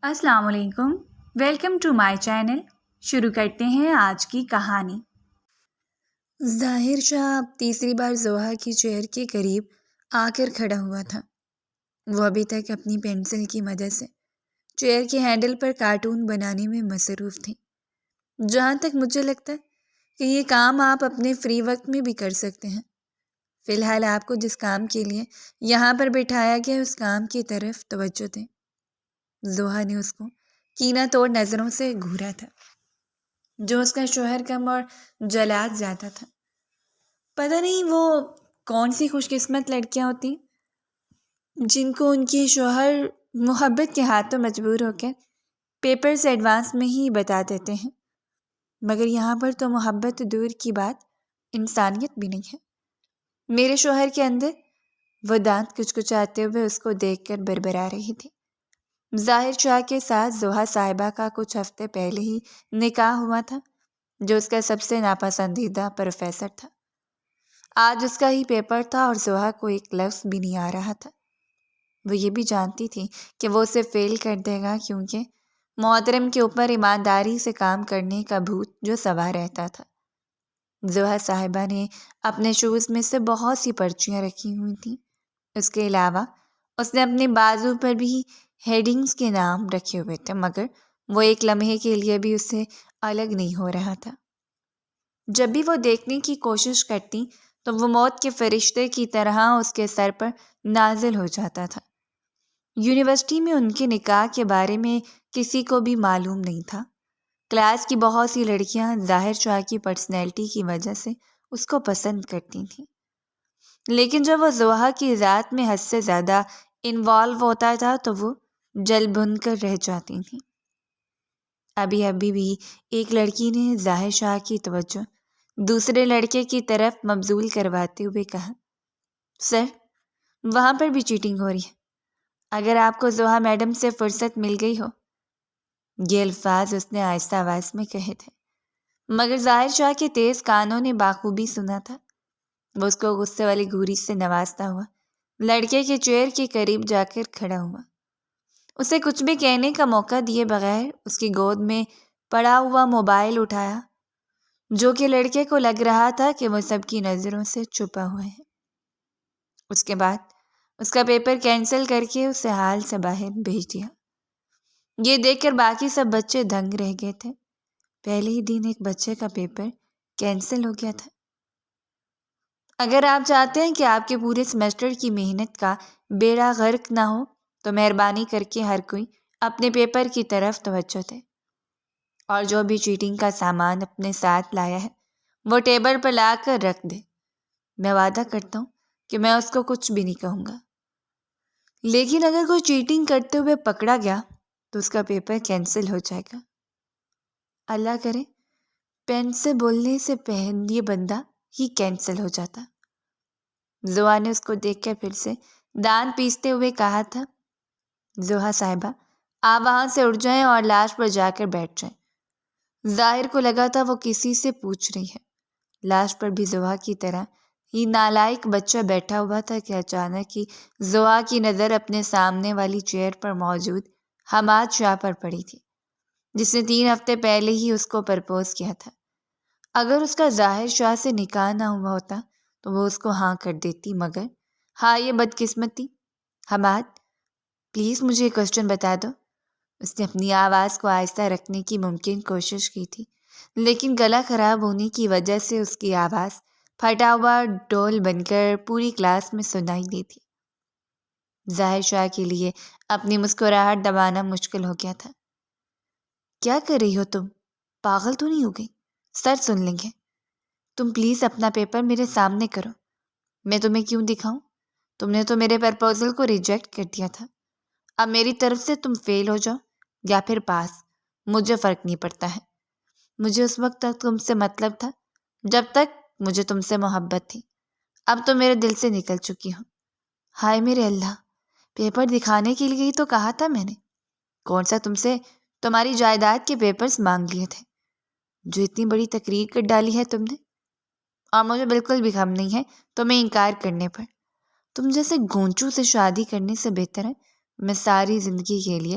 السلام علیکم، welcome to my channel. شروع کرتے ہیں آج کی کہانی۔ ظاہر شاہ اب تیسری بار زوہا کی چیئر کے قریب آ کر کھڑا ہوا تھا۔ وہ ابھی تک اپنی پینسل کی مدد سے چیئر کے ہینڈل پر کارٹون بنانے میں مصروف تھی۔ جہاں تک مجھے لگتا ہے کہ یہ کام آپ اپنے فری وقت میں بھی کر سکتے ہیں۔ فی الحال آپ کو جس کام کے لیے یہاں پر بٹھایا گیا اس کام کی طرف توجہ دیں۔ زوہا نے اس کو کینہ توڑ نظروں سے گھورا تھا، جو اس کا شوہر کم اور جلاد زیادہ تھا۔ پتہ نہیں وہ کون سی خوش قسمت لڑکیاں ہوتی جن کو ان کے شوہر محبت کے ہاتھوں مجبور ہو کر پیپرز ایڈوانس میں ہی بتا دیتے ہیں، مگر یہاں پر تو محبت دور کی بات انسانیت بھی نہیں ہے۔ میرے شوہر کے اندر وہ دانت کچکچاتے ہوئے اس کو دیکھ کر بربرا رہی تھی۔ ظاہر شاہ کے ساتھ زوہا صاحبہ کا کچھ ہفتے پہلے ہی نکاح ہوا تھا، جو اس کا سب سے ناپسندیدہ پروفیسر تھا۔ آج اس کا ہی پیپر تھا اور زوہا کو ایک لفظ بھی نہیں آ رہا تھا۔ وہ یہ بھی جانتی تھی کہ وہ اسے فیل کر دے گا، کیونکہ محترم کے اوپر ایمانداری سے کام کرنے کا بھوت جو سوار رہتا تھا۔ زوہا صاحبہ نے اپنے شوز میں سے بہت سی پرچیاں رکھی ہوئی تھیں۔ اس کے علاوہ اس نے اپنے بازو پر بھی ہیڈنگز کے نام رکھے ہوئے تھے، مگر وہ ایک لمحے کے لیے بھی اس سے الگ نہیں ہو رہا تھا۔ جب بھی وہ دیکھنے کی کوشش کرتی تو وہ موت کے فرشتے کی طرح اس کے سر پر نازل ہو جاتا تھا۔ یونیورسٹی میں ان کے نکاح کے بارے میں کسی کو بھی معلوم نہیں تھا۔ کلاس کی بہت سی لڑکیاں ظاہر شاہ کی پرسنالٹی کی وجہ سے اس کو پسند کرتی تھیں، لیکن جب وہ زوہا کی ذات میں حد سے زیادہ انوالو ہوتا تھا تو وہ جل بھن کر رہ جاتی تھیں۔ ابھی بھی ایک لڑکی نے ظاہر شاہ کی توجہ دوسرے لڑکے کی طرف مبذول کرواتے ہوئے کہا، سر، وہاں پر بھی چیٹنگ ہو رہی ہے۔ اگر آپ کو زوہا میڈم سے فرصت مل گئی ہو۔ یہ الفاظ اس نے آہستہ آواز میں کہے تھے، مگر ظاہر شاہ کے تیز کانوں نے بخوبی سنا تھا۔ وہ اس کو غصے والی گھوری سے نوازتا ہوا لڑکے کے چیئر کے قریب جا کر کھڑا ہوا۔ اسے کچھ بھی کہنے کا موقع دیے بغیر اس کی گود میں پڑا ہوا موبائل اٹھایا، جو کہ لڑکے کو لگ رہا تھا کہ وہ سب کی نظروں سے چھپا ہوا ہے۔ اس کے بعد اس کا پیپر کینسل کر کے اسے حال سے باہر بھیج دیا۔ یہ دیکھ کر باقی سب بچے دنگ رہ گئے تھے۔ پہلے ہی دن ایک بچے کا پیپر کینسل ہو گیا تھا۔ اگر آپ چاہتے ہیں کہ آپ کے پورے سیمسٹر کی محنت کا بیڑا غرق نہ ہو تو مہربانی کر کے ہر کوئی اپنے پیپر کی طرف توجہ دے، اور جو بھی چیٹنگ کا سامان اپنے ساتھ لایا ہے وہ ٹیبل پر لا کر رکھ دے۔ میں وعدہ کرتا ہوں کہ میں اس کو کچھ بھی نہیں کہوں گا، لیکن اگر کوئی چیٹنگ کرتے ہوئے پکڑا گیا تو اس کا پیپر کینسل ہو جائے گا۔ اللہ کرے پین سے بولنے سے پہلے یہ بندہ ہی کینسل ہو جاتا۔ زوہا نے اس کو دیکھ کر پھر سے دانت پیستے ہوئے کہا تھا، زوہا صاحبہ، آپ وہاں سے اٹھ جائیں اور لاش پر جا کر بیٹھ جائیں۔ ظاہر کو لگا تھا وہ کسی سے پوچھ رہی ہے۔ لاش پر بھی زوہا کی طرح ہی نالائق بچہ بیٹھا ہوا تھا کہ اچانک ہی زوہا کی نظر اپنے سامنے والی چیئر پر موجود حماد شاہ پر پڑی تھی، جس نے 3 ہفتے پہلے ہی اس کو پرپوز کیا تھا۔ اگر اس کا ظاہر شاہ سے نکاح نہ ہوا ہوتا تو وہ اس کو ہاں کر دیتی، مگر ہاں یہ بدقسمتی۔ حماد، پلیز مجھے کوشچن بتا دو۔ اس نے اپنی آواز کو آہستہ رکھنے کی ممکن کوشش کی تھی، لیکن گلا خراب ہونے کی وجہ سے اس کی آواز پھٹا ہوا ڈول بن کر پوری کلاس میں سنائی دی تھی۔ ظاہر شاہ کے لیے اپنی مسکراہٹ دبانا مشکل ہو گیا تھا۔ کیا کر رہی ہو تم؟ پاگل تو نہیں ہو گئی؟ سر سن لیں گے۔ تم پلیز اپنا پیپر میرے سامنے کرو۔ میں تمہیں کیوں دکھاؤں؟ تم نے تو میرے پرپوزل کو ریجیکٹ کر دیا تھا۔ اب میری طرف سے تم فیل ہو جاؤ یا پھر پاس، مجھے فرق نہیں پڑتا ہے۔ مجھے اس وقت تک تم سے مطلب تھا جب تک مجھے تم سے محبت تھی، اب تو میرے دل سے نکل چکی ہوں۔ ہائے میرے اللہ، پیپر دکھانے کے لیے ہی تو کہا تھا میں نے۔ کون سا تم سے تمہاری جائیداد کے پیپرز مانگ لیے تھے، جو اتنی بڑی تقریر کر ڈالی ہے تم نے، اور مجھے بالکل بھی غم نہیں ہے تمہیں انکار کرنے پر۔ تم جیسے گونچو سے شادی کرنے سے بہتر ہے میں ساری زندگی کے لیے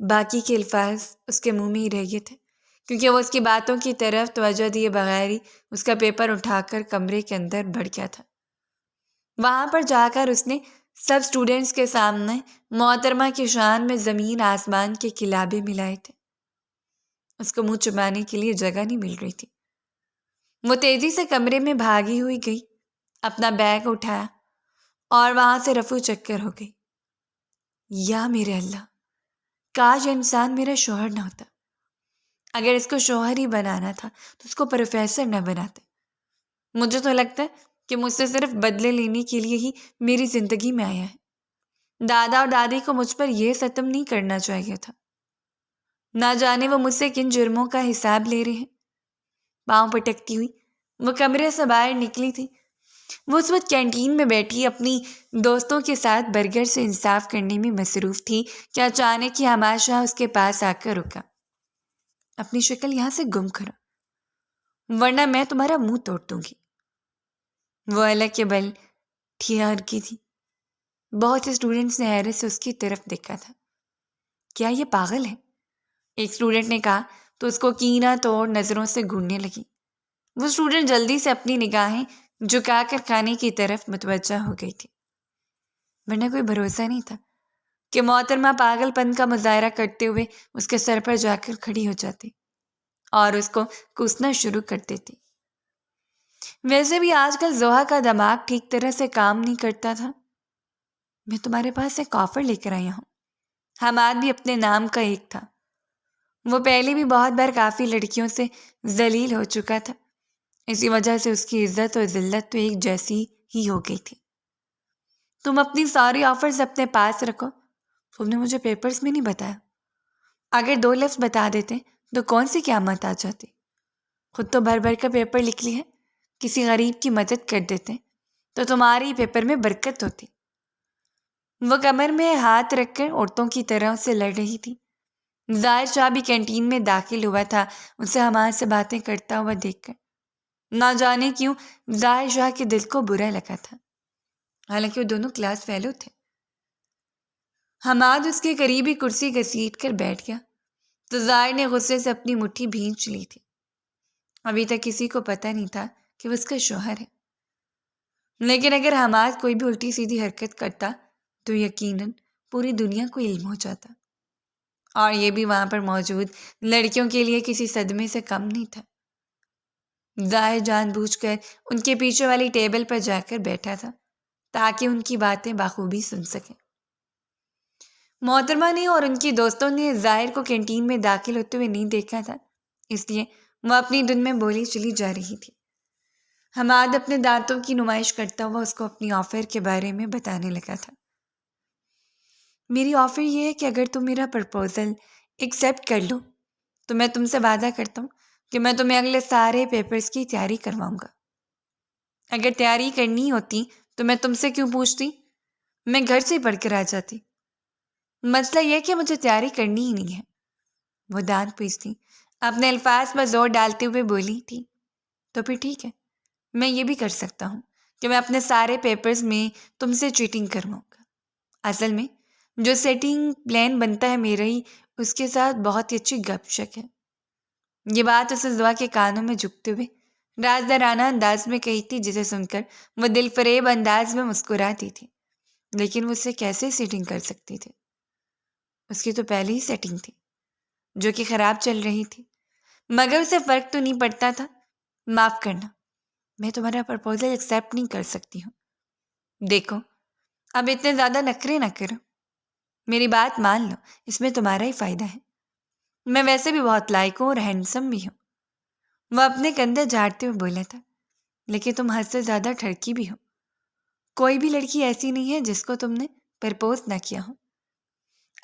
باقی کے الفاظ اس کے منہ میں ہی رہ گئے تھے، کیونکہ وہ اس کی باتوں کی طرف توجہ دیے بغیر ہی اس کا پیپر اٹھا کر کمرے کے اندر بڑھ گیا تھا۔ وہاں پر جا کر اس نے سب اسٹوڈنٹس کے سامنے محترمہ کی شان میں زمین آسمان کے کلابے ملائے تھے۔ اس کو منہ چبانے کے لیے جگہ نہیں مل رہی تھی۔ وہ تیزی سے کمرے میں بھاگی ہوئی گئی، اپنا بیگ اٹھایا اور وہاں سے رفو چکر ہو گئی۔ یا میرے اللہ، کاش یہ انسان میرا شوہر نہ ہوتا۔ اگر اس کو شوہر ہی بنانا تھا تو اس کو پروفیسر نہ بناتے۔ مجھے تو لگتا ہے کہ مجھ سے صرف بدلے لینے کے لیے ہی میری زندگی میں آیا ہے۔ دادا اور دادی کو مجھ پر یہ ستم نہیں کرنا چاہیے تھا۔ نہ جانے وہ مجھ سے کن جرموں کا حساب لے رہے ہیں۔ پاؤں پٹکتی ہوئی وہ کمرے سے باہر نکلی تھی۔ وہ اس وقت کینٹین میں بیٹھی اپنی دوستوں کے ساتھ برگر سے انصاف کرنے میں مصروف تھی کہ اچانک ہی حماد شاہ اس کے پاس آ کر رکا۔ اپنی شکل یہاں سے گم کرو ورنہ میں تمہارا منہ توڑ دوں گی۔ وہ الگ کے بل ٹھیہر کی تھی۔ بہت سے اسٹوڈنٹس نے حیرت سے اس کی طرف دیکھا تھا۔ کیا یہ پاگل ہے؟ ایک اسٹوڈنٹ نے کہا تو اس کو کینہ توڑ نظروں سے گھورنے لگی۔ وہ اسٹوڈنٹ جلدی سے اپنی نگاہیں جھکا کر کھانے کی طرف متوجہ ہو گئی تھی، ورنہ کوئی بھروسہ نہیں تھا کہ محترمہ پاگل پن کا مظاہرہ کرتے ہوئے اس کے سر پر جا کر کھڑی ہو جاتی اور اس کو کوسنا شروع کر دیتی۔ ویسے بھی آج کل زحا کا دماغ ٹھیک طرح سے کام نہیں کرتا تھا۔ میں تمہارے پاس ایک آفر لے کر آیا ہوں۔ حماد بھی اپنے نام کا ایک تھا۔ وہ پہلے بھی بہت بار کافی لڑکیوں سے ذلیل ہو چکا تھا، اسی وجہ سے اس کی عزت اور ذلت تو ایک جیسی ہی ہو گئی تھی۔ تم اپنی ساری آفرز اپنے پاس رکھو۔ تم نے مجھے پیپرز میں نہیں بتایا۔ اگر 2 لفظ بتا دیتے تو کون سی قیامت آ جاتی۔ خود تو بھر بھر کا پیپر لکھ لی ہے، کسی غریب کی مدد کر دیتے تو تمہارے ہی پیپر میں برکت ہوتی۔ وہ کمر میں ہاتھ رکھ کر عورتوں کی طرح سے لڑ رہی تھی۔ ظاہر شاہ بھی کینٹین میں داخل ہوا تھا، اسے حماد سے باتیں کرتا ہوا دیکھ کر۔ نہ جانے کیوں ظاہر شاہ کے دل کو برا لگا تھا، حالانکہ وہ دونوں کلاس فیلو تھے۔ حماد اس کے قریبی کرسی گھسیٹ کر بیٹھ گیا تو ظاہر نے غصے سے اپنی مٹھی بھینچ لی تھی۔ ابھی تک کسی کو پتہ نہیں تھا کہ وہ اس کا شوہر ہے، لیکن اگر حماد کوئی بھی الٹی سیدھی حرکت کرتا تو یقیناً پوری دنیا کو علم ہو جاتا، اور یہ بھی وہاں پر موجود لڑکیوں کے لیے کسی صدمے سے کم نہیں تھا۔ ظاہر جان بوجھ کر ان کے پیچھے والی ٹیبل پر جا کر بیٹھا تھا تاکہ ان کی باتیں بخوبی سن سکیں۔ محترمہ نے اور ان کی دوستوں نے ظاہر کو کینٹین میں داخل ہوتے ہوئے نہیں دیکھا تھا، اس لیے وہ اپنی دن میں بولی چلی جا رہی تھی۔ حماد اپنے دانتوں کی نمائش کرتا ہوا اس کو اپنی آفر کے بارے میں بتانے لگا تھا۔ میری آفر یہ ہے کہ اگر تم میرا پرپوزل ایکسیپٹ کر لو تو میں تم سے وعدہ کرتا ہوں کہ میں تمہیں اگلے سارے پیپرز کی تیاری کرواؤں گا۔ اگر تیاری کرنی ہوتی تو میں تم سے کیوں پوچھتی؟ میں گھر سے ہی پڑھ کر آ جاتی۔ مسئلہ یہ کہ مجھے تیاری کرنی ہی نہیں ہے۔ وہ دانت پیستی اپنے الفاظ پر زور ڈالتے ہوئے بولی تھی۔ تو پھر ٹھیک ہے، میں یہ بھی کر سکتا ہوں کہ میں اپنے سارے پیپرز میں تم سے چیٹنگ کرواؤں گا۔ اصل میں جو سیٹنگ پلان بنتا ہے میرا ہی اس کے ساتھ بہت ہی اچھی گپ شپ ہے۔ یہ بات اسے زحا کے کانوں میں جھکتے ہوئے رازدارانہ انداز میں کہی تھی، جسے سن کر وہ دل فریب انداز میں مسکراتی تھی، لیکن وہ اسے کیسے سیٹنگ کر سکتی تھی؟ اس کی تو پہلے ہی سیٹنگ تھی جو کہ خراب چل رہی تھی، مگر اسے فرق تو نہیں پڑتا تھا۔ معاف کرنا، میں تمہارا پرپوزل ایکسیپٹ نہیں کر سکتی ہوں۔ دیکھو اب اتنے زیادہ نخرے نہ کرو، میری بات مان لو، اس میں تمہارا ہی فائدہ ہے۔ میں ویسے بھی بہت لائق ہوں اور ہینڈسم بھی ہوں۔ وہ اپنے کندھے جھاڑتے ہوئے بولا تھا، لیکن تم حد سے زیادہ ٹھڑکی بھی ہو۔ کوئی بھی لڑکی ایسی نہیں ہے جس کو تم نے پرپوز نہ کیا ہو۔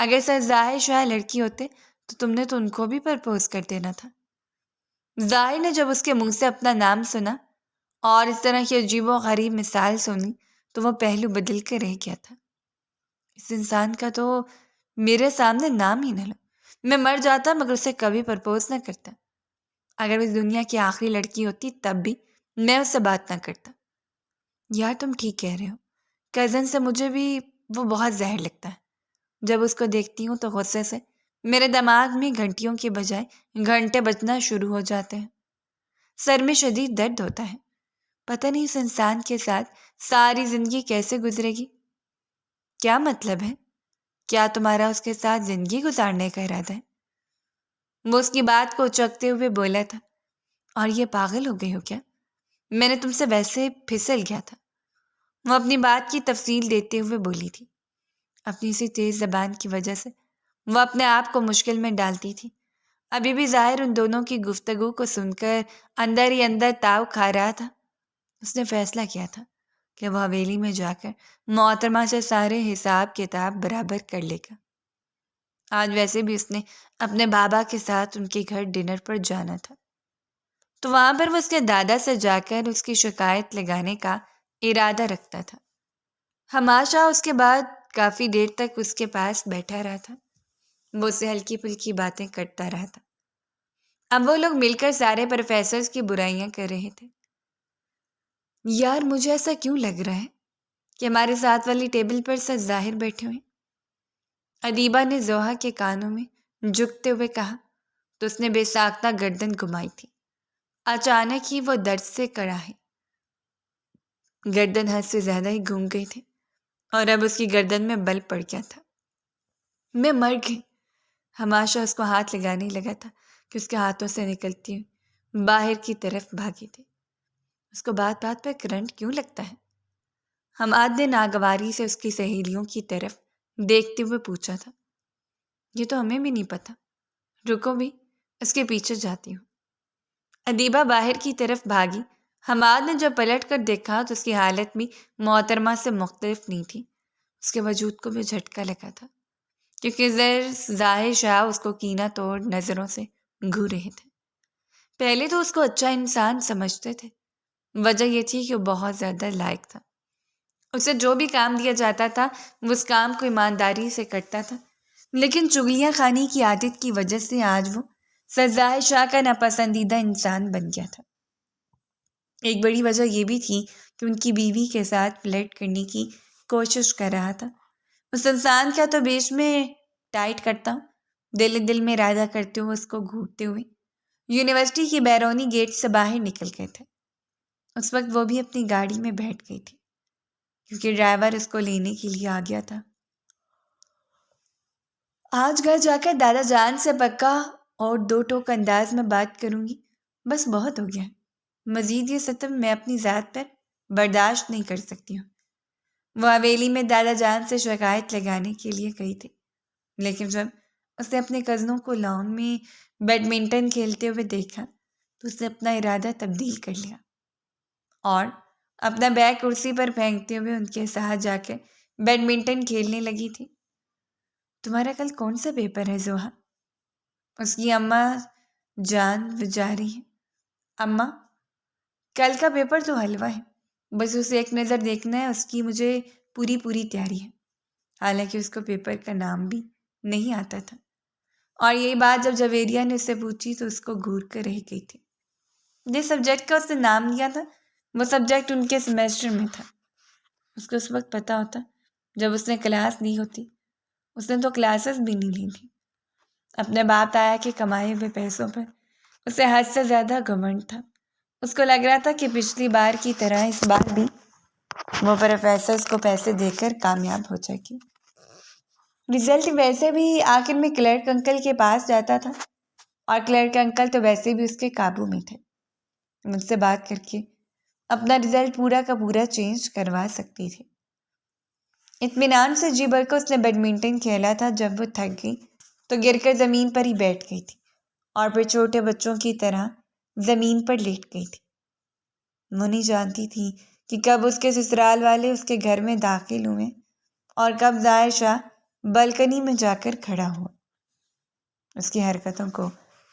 اگر سچ ظاہر شاہ لڑکی ہوتے تو تم نے تو ان کو بھی پرپوز کر دینا تھا۔ ظاہر نے جب اس کے منہ سے اپنا نام سنا اور اس طرح کی عجیب و غریب مثال سنی تو وہ پہلو بدل کے رہ گیا تھا۔ اس انسان کا تو میرے سامنے نام ہی نہ لو، میں مر جاتا مگر اسے کبھی پرپوز نہ کرتا۔ اگر اس دنیا کی آخری لڑکی ہوتی تب بھی میں اس سے بات نہ کرتا۔ یار تم ٹھیک کہہ رہے ہو، کزن سے مجھے بھی وہ بہت زہر لگتا ہے۔ جب اس کو دیکھتی ہوں تو غصے سے میرے دماغ میں گھنٹیوں کے بجائے گھنٹے بجنا شروع ہو جاتے ہیں۔ سر میں شدید درد ہوتا ہے۔ پتہ نہیں اس انسان کے ساتھ ساری زندگی کیسے گزرے گی۔ کیا مطلب ہے؟ کیا تمہارا اس کے ساتھ زندگی گزارنے کا ارادہ ہے؟ وہ اس کی بات کو اچکتے ہوئے بولا تھا۔ اور یہ پاگل ہو گئی ہو کیا؟ میں نے تم سے ویسے پھسل گیا تھا۔ وہ اپنی بات کی تفصیل دیتے ہوئے بولی تھی۔ اپنی اسی تیز زبان کی وجہ سے وہ اپنے آپ کو مشکل میں ڈالتی تھی۔ ابھی بھی ظاہر ان دونوں کی گفتگو کو سن کر اندر ہی اندر تاؤ کھا رہا تھا۔ اس نے فیصلہ کیا تھا کہ وہ حویلی میں جا کر محترمہ سے سارے حساب کتاب برابر کر لے گا۔ آج ویسے بھی اس نے اپنے بابا کے ساتھ ان کے گھر ڈنر پر جانا تھا، تو وہاں پر وہ اس کے دادا سے جا کر اس کی شکایت لگانے کا ارادہ رکھتا تھا۔ ہماشا اس کے بعد کافی دیر تک اس کے پاس بیٹھا رہا تھا۔ وہ اسے ہلکی پھلکی باتیں کرتا رہا تھا۔ اب وہ لوگ مل کر سارے پروفیسرز کی برائیاں کر رہے تھے۔ یار مجھے ایسا کیوں لگ رہا ہے کہ ہمارے ساتھ والی ٹیبل پر سر ظاہر بیٹھے ہوئے؟ ادیبہ نے زوہا کے کانوں میں جھکتے ہوئے کہا تو اس نے بے ساختہ گردن گھمائی تھی۔ اچانک ہی وہ درد سے کڑا ہے۔ گردن حد سے زیادہ ہی گھوم گئی تھی اور اب اس کی گردن میں بل پڑ گیا تھا۔ میں مر گئی۔ ہماشا اس کو ہاتھ لگانے لگا تھا کہ اس کے ہاتھوں سے نکلتی ہوئی باہر کی طرف بھاگی تھی۔ اس کو بات بات پہ کرنٹ کیوں لگتا ہے؟ حماد نے ناگواری سے اس کی سہیلیوں کی طرف دیکھتے ہوئے پوچھا تھا۔ یہ تو ہمیں بھی نہیں پتا، رکو بھی اس کے پیچھے جاتی ہوں۔ ادیبہ باہر کی طرف بھاگی۔ حماد نے جب پلٹ کر دیکھا تو اس کی حالت بھی محترمہ سے مختلف نہیں تھی۔ اس کے وجود کو بھی جھٹکا لگا تھا کیونکہ ظاہر شاہ اس کو کینہ توڑ نظروں سے گھور رہے تھے۔ پہلے تو اس کو اچھا انسان سمجھتے تھے۔ وجہ یہ تھی کہ وہ بہت زیادہ لائق تھا۔ اسے جو بھی کام دیا جاتا تھا وہ اس کام کو ایمانداری سے کرتا تھا، لیکن چغلیاں خانی کی عادت کی وجہ سے آج وہ ظاہر شاہ کا ناپسندیدہ انسان بن گیا تھا۔ ایک بڑی وجہ یہ بھی تھی کہ ان کی بیوی کے ساتھ فلرٹ کرنے کی کوشش کر رہا تھا۔ اس انسان کا تو بیچ میں ٹائٹ کرتا ہوں، دل میں ارادہ کرتے ہوئے اس کو گھورتے ہوئے یونیورسٹی کی بیرونی گیٹ سے باہر نکل گئے تھے۔ اس وقت وہ بھی اپنی گاڑی میں بیٹھ گئی تھی کیونکہ ڈرائیور اس کو لینے کے لیے آ گیا تھا۔ آج گھر جا کر دادا جان سے پکا اور 2 ٹوک انداز میں بات کروں گی، بس بہت ہو گیا۔ مزید یہ ستم میں اپنی ذات پر برداشت نہیں کر سکتی ہوں۔ وہ حویلی میں دادا جان سے شکایت لگانے کے لیے گئی تھی، لیکن جب اس نے اپنے کزنوں کو لان میں بیڈمنٹن کھیلتے ہوئے دیکھا تو اس نے اپنا ارادہ تبدیل کر لیا اور اپنا بیگ کرسی پر پھینکتے ہوئے ان کے ساتھ جا کے بیڈمنٹن کھیلنے لگی تھی۔ تمہارا کل کون سا پیپر ہے زوہا؟ اس کی اماں جان جاری ہے۔ اماں، کل کا پیپر تو حلوہ ہے، بس اسے ایک نظر دیکھنا ہے، اس کی مجھے پوری تیاری ہے۔ حالانکہ اس کو پیپر کا نام بھی نہیں آتا تھا، اور یہی بات جب جویریہ نے اس سے پوچھی تو اس کو گھور کر رہ گئی تھی۔ جس سبجیکٹ کا اس نے نام لیا تھا وہ سبجیکٹ ان کے سیمیسٹر میں تھا۔ اس کو اس وقت پتہ ہوتا جب اس نے کلاس لی ہوتی۔ اس نے تو کلاسز بھی نہیں لی تھی۔ اپنے باپ تایا کے کمائے ہوئے پیسوں پر اسے حد سے زیادہ گھمنڈ تھا۔ اس کو لگ رہا تھا کہ پچھلی بار کی طرح اس بار بھی وہ پروفیسرز کو پیسے دے کر کامیاب ہو جائے گی۔ رزلٹ ویسے بھی آخر میں کلرک انکل کے پاس جاتا تھا، اور کلرک انکل تو ویسے بھی اس کے قابو میں تھے۔ مجھ سے بات کر کے اپنا رزلٹ پورا کا پورا چینج کروا سکتی تھی۔ اطمینان سے جی بھر کو اس نے بیڈمنٹن کھیلا تھا۔ جب وہ تھک گئی تو گر کر زمین پر ہی بیٹھ گئی تھی اور پھر چھوٹے بچوں کی طرح زمین پر لیٹ گئی تھی۔ وہ نہیں جانتی تھی کہ کب اس کے سسرال والے اس کے گھر میں داخل ہوئے اور کب ظاہر شاہ بالکنی میں جا کر کھڑا ہوا، اس کی حرکتوں کو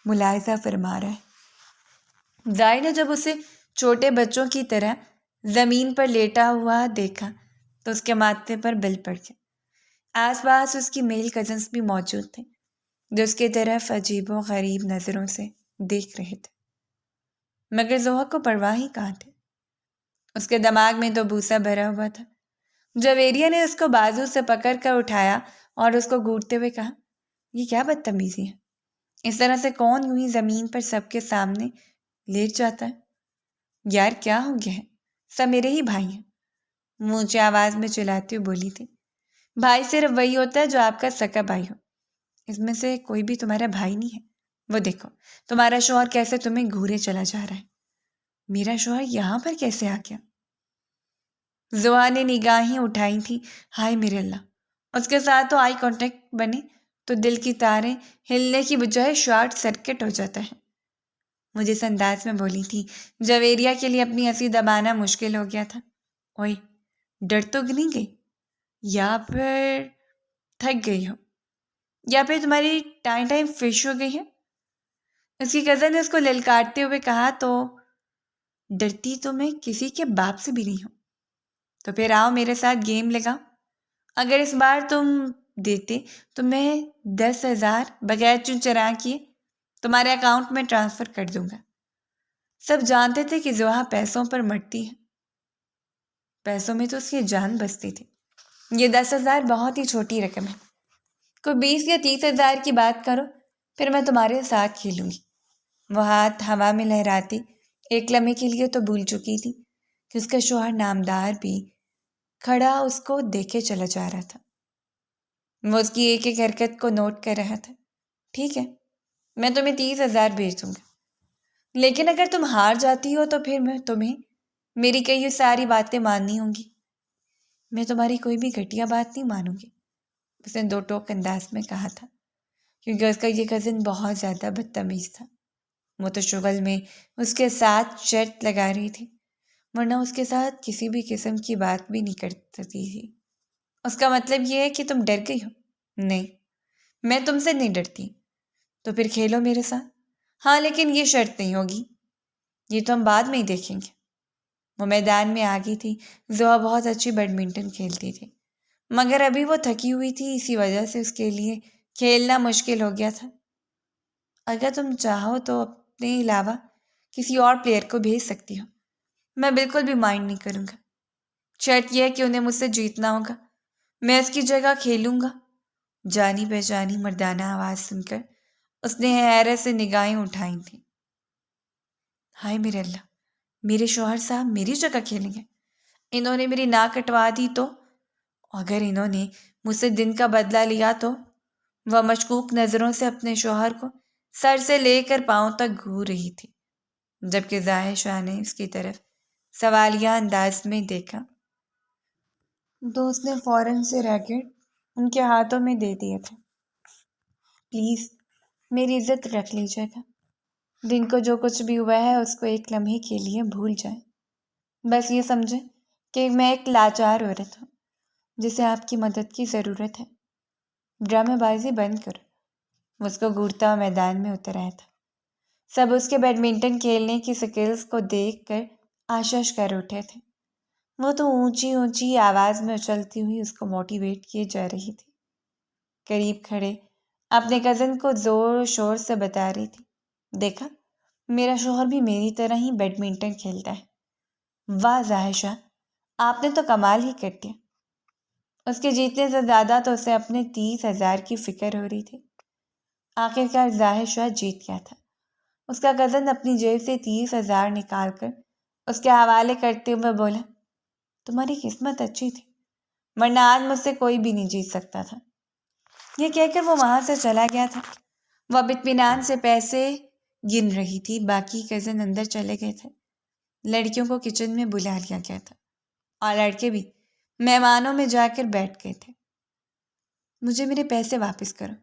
ملاحظہ فرما رہا ہے۔ ظاہر نے جب اسے چھوٹے بچوں کی طرح زمین پر لیٹا ہوا دیکھا تو اس کے ماتھے پر بل پڑ گیا۔ آس پاس اس کی میل کزنس بھی موجود تھے جو اس کی طرف عجیب و غریب نظروں سے دیکھ رہے تھے، مگر زوہا کو پرواہ ہی کہاں تھے۔ اس کے دماغ میں تو بھوسا بھرا ہوا تھا۔ جویریہ نے اس کو بازو سے پکڑ کر اٹھایا اور اس کو گھورتے ہوئے کہا، یہ کیا بدتمیزی ہے؟ اس طرح سے کون یوں ہی زمین پر سب کے سامنے لیٹ جاتا ہے؟ یار کیا ہو گیا ہے؟ سب میرے ہی بھائی ہیں، اونچی آواز میں چلاتے ہوئے بولی تھی۔ بھائی صرف وہی ہوتا ہے جو آپ کا سکا بھائی ہو، اس میں سے کوئی بھی تمہارا بھائی نہیں ہے۔ وہ دیکھو تمہارا شوہر کیسے تمہیں گھورے چلا جا رہا ہے۔ میرا شوہر یہاں پر کیسے آ گیا؟ زحا نے نگاہیں اٹھائی تھی۔ ہائے میرے اللہ، اس کے ساتھ تو آئی کانٹیکٹ بنے تو دل کی تاریں ہلنے کی بجائے شارٹ سرکٹ ہو جاتا ہے۔ وہ جس انداز میں بولی تھی جب ایریا کے لیے اپنی ہنسی دبانا مشکل ہو گیا تھا۔ اوئے ڈر تو نہیں گئی؟ یا پھر تھک گئی ہو؟ یا پھر تمہاری ٹائم فش ہو گئی ہے؟ اس کی کزن نے اس کو للکارتے ہوئے کہا۔ تو ڈرتی تو میں کسی کے باپ سے بھی نہیں ہوں۔ تو پھر آؤ میرے ساتھ گیم لگاؤ۔ اگر اس بار تم دیتے تو میں 10,000 بغیر چن چرا کیے تمہارے اکاؤنٹ میں ٹرانسفر کر دوں گا۔ سب جانتے تھے کہ زحا پیسوں پر مرتی ہے، پیسوں میں تو اس کی جان بستی تھی۔ یہ 10,000 بہت ہی چھوٹی رقم ہے، کوئی 20 یا 30,000 کی بات کرو پھر میں تمہارے ساتھ کھیلوں گی۔ وہ ہاتھ ہوا میں لہراتی ایک لمحے کے لیے تو بھول چکی تھی کہ اس کا شوہر نامدار بھی کھڑا اس کو دیکھے چلا جا رہا تھا۔ وہ اس کی ایک ایک حرکت کو نوٹ کر رہا تھا۔ ٹھیک ہے، میں تمہیں 30,000 بھیج دوں گا، لیکن اگر تم ہار جاتی ہو تو پھر میں تمہیں میری کئی یہ ساری باتیں ماننی ہوں گی۔ میں تمہاری کوئی بھی گھٹیا بات نہیں مانوں گی، اس نے دو ٹوک انداز میں کہا تھا، کیونکہ اس کا یہ کزن بہت زیادہ بدتمیز تھا۔ وہ تو شغل میں اس کے ساتھ شرط لگا رہی تھی، ورنہ اس کے ساتھ کسی بھی قسم کی بات بھی نہیں کر سکتی تھی۔ اس کا مطلب یہ ہے کہ تم ڈر گئی ہو؟ نہیں، میں تم سے نہیں ڈرتی۔ تو پھر کھیلو میرے ساتھ۔ ہاں لیکن یہ شرط نہیں ہوگی، یہ تو ہم بعد میں ہی دیکھیں گے۔ وہ میدان میں آ گئی تھی۔ زحا بہت اچھی بیڈمنٹن کھیلتی تھی، مگر ابھی وہ تھکی ہوئی تھی، اسی وجہ سے اس کے لیے کھیلنا مشکل ہو گیا تھا۔ اگر تم چاہو تو اپنے علاوہ کسی اور پلیئر کو بھیج سکتی ہو، میں بالکل بھی مائنڈ نہیں کروں گا۔ شرط یہ ہے کہ انہیں مجھ سے جیتنا ہوگا، میں اس کی جگہ کھیلوں گا۔ جانی پہچانی مردانہ آواز سن کر اس نے حیرت سے نگاہیں اٹھائی تھیں۔ ہائے میرے اللہ، میرے شوہر صاحب میری جگہ کھیلیں گے؟ انہوں نے میری ناک کٹوا دی تو؟ اگر انہوں نے مجھ سے دن کا بدلہ لیا تو؟ وہ مشکوک نظروں سے اپنے شوہر کو سر سے لے کر پاؤں تک گھور رہی تھی، جبکہ ظاہر شاہ نے اس کی طرف سوالیہ انداز میں دیکھا تو اس نے فوراً سے ریکٹ ان کے ہاتھوں میں دے دیے تھے۔ پلیز میری عزت رکھ لیجیے گا، دن کو جو کچھ بھی ہوا ہے اس کو ایک لمحے کے لیے بھول جائیں۔ بس یہ سمجھیں کہ میں ایک لاچار عورت ہوں جسے آپ کی مدد کی ضرورت ہے۔ ڈرامے بازی بند کرو۔ وہ اس کو گھورتا ہوا میدان میں اتر آیا تھا۔ سب اس کے بیڈمنٹن کھیلنے کی سکلز کو دیکھ کر آشش کر اٹھے تھے۔ وہ تو اونچی اونچی آواز میں اچھلتی ہوئی اس کو موٹیویٹ کیے جا رہی تھی، قریب کھڑے اپنے کزن کو زور و شور سے بتا رہی تھی، دیکھا میرا شوہر بھی میری طرح ہی بیڈمنٹن کھیلتا ہے۔ واہ ظاہر شاہ، آپ نے تو کمال ہی کر دیا۔ اس کے جیتنے سے زیادہ تو اسے اپنے 30,000 کی فکر ہو رہی تھی۔ آخرکار ظاہر شاہ جیت گیا تھا۔ اس کا کزن اپنی جیب سے 30,000 نکال کر اس کے حوالے کرتے ہوئے بولا، تمہاری قسمت اچھی تھی، ورنہ آج مجھ سے کوئی بھی نہیں جیت سکتا تھا۔ یہ کہہ کر وہ وہاں سے چلا گیا تھا۔ وہ اب اطمینان سے پیسے گن رہی تھی۔ باقی کزن اندر چلے گئے تھے، لڑکیوں کو کچن میں بلا لیا گیا تھا اور لڑکے بھی مہمانوں میں جا کر بیٹھ گئے تھے۔ مجھے میرے پیسے واپس کرو،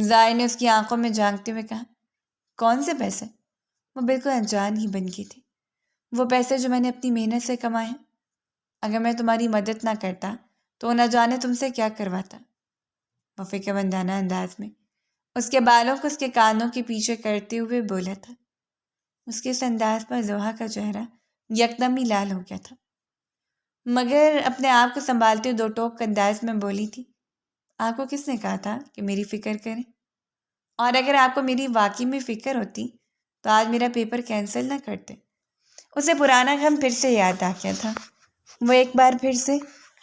زائر نے اس کی آنکھوں میں جھانکتے ہوئے کہا۔ کون سے پیسے؟ وہ بالکل انجان ہی بن گئی تھی۔ وہ پیسے جو میں نے اپنی محنت سے کمائے ہیں۔ اگر میں تمہاری مدد نہ کرتا تو نہ جانے تم سے کیا کرواتا۔ وہ فکر مندانہ انداز میں اس کے بالوں کو اس کے کانوں کے پیچھے کرتے ہوئے بولا تھا۔ اس کے اس انداز پر زحا کا چہرہ یکدم ہی لال ہو گیا تھا، مگر اپنے آپ کو سنبھالتے دو ٹوک انداز میں بولی تھی، آپ کو کس نے کہا تھا کہ میری فکر کریں؟ اور اگر آپ کو میری واقعی میں فکر ہوتی تو آج میرا پیپر کینسل نہ کرتے۔ اسے پرانا غم پھر سے یاد آ گیا تھا۔ وہ ایک بار پھر سے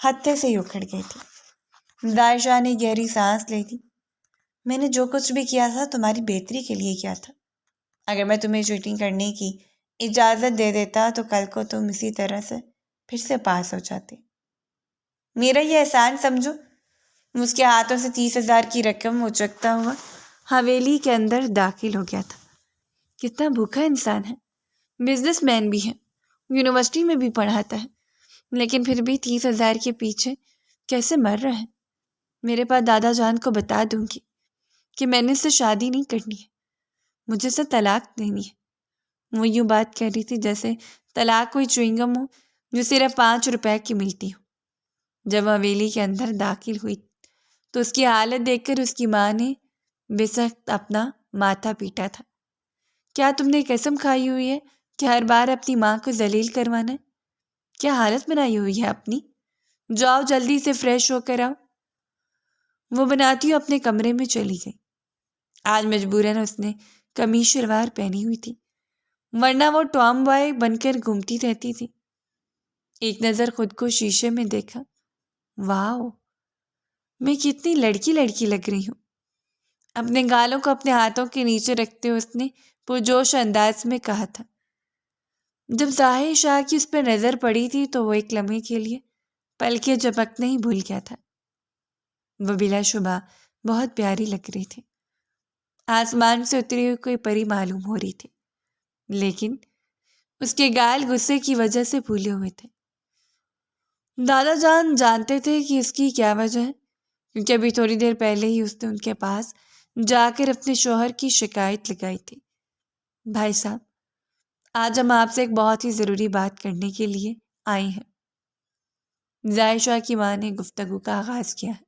ہتھے سے ہی اکھڑ گئی تھی۔ ظاہر شاہ نے گہری سانس لی تھی۔ میں نے جو کچھ بھی کیا تھا تمہاری بہتری کے لیے کیا تھا. اگر میں تمہیں چیٹنگ کرنے کی اجازت دے دیتا تو کل کو تم اسی طرح سے پھر سے پاس ہو جاتے. میرا یہ احسان سمجھو. اس کے ہاتھوں سے 30,000 کی رقم اچکتا ہوا حویلی کے اندر داخل ہو گیا تھا. کتنا بھوکا انسان ہے. بزنس مین بھی ہے, یونیورسٹی میں بھی پڑھاتا ہے, لیکن پھر بھی 30,000 کے پیچھے کیسے مر رہا ہے. میرے پاس دادا جان کو بتا دوں گی کہ میں نے اس سے شادی نہیں کرنی ہے, مجھے اسے طلاق دینی ہے. وہ یوں بات کر رہی تھی جیسے طلاق کوئی چوئنگم ہو جو صرف 5 روپے کی ملتی ہو. جب وہ حویلی کے اندر داخل ہوئی تو اس کی حالت دیکھ کر اس کی ماں نے بے سخت اپنا ماتھا پیٹا تھا. کیا تم نے قسم کھائی ہوئی ہے کہ ہر بار اپنی ماں کو ذلیل کروانا ہے؟ کیا حالت بنائی ہوئی ہے اپنی؟ جاؤ جلدی سے فریش ہو کر آؤ. وہ بناتی اپنے کمرے میں چلی گئی. آج مجبوراً اس نے قمیص شلوار پہنی ہوئی تھی, ورنہ وہ ٹام بوائے بن کر گھومتی رہتی تھی. ایک نظر خود کو شیشے میں دیکھا. واو, میں کتنی لڑکی لگ رہی ہوں. اپنے گالوں کو اپنے ہاتھوں کے نیچے رکھتے ہوئے اس نے پرجوش انداز میں کہا تھا. جب ظاہر شاہ کی اس پر نظر پڑی تھی تو وہ ایک لمحے کے لیے پلکیں جھپکنا ہی بھول گیا تھا. وہ بلا شبہ بہت پیاری لگ رہی تھی. آسمان سے اتری ہوئی کوئی پری معلوم ہو رہی تھی, لیکن اس کے گال غصے کی وجہ سے پھولے ہوئے تھے. دادا جان جانتے تھے کہ اس کی کیا وجہ ہے, کیونکہ ابھی تھوڑی دیر پہلے ہی اس نے ان کے پاس جا کر اپنے شوہر کی شکایت لگائی تھی. بھائی صاحب, آج ہم آپ سے ایک بہت ہی ضروری بات کرنے کے لیے آئے ہیں. ظاہر شاہ کی ماں نے گفتگو کا آغاز کیا ہے.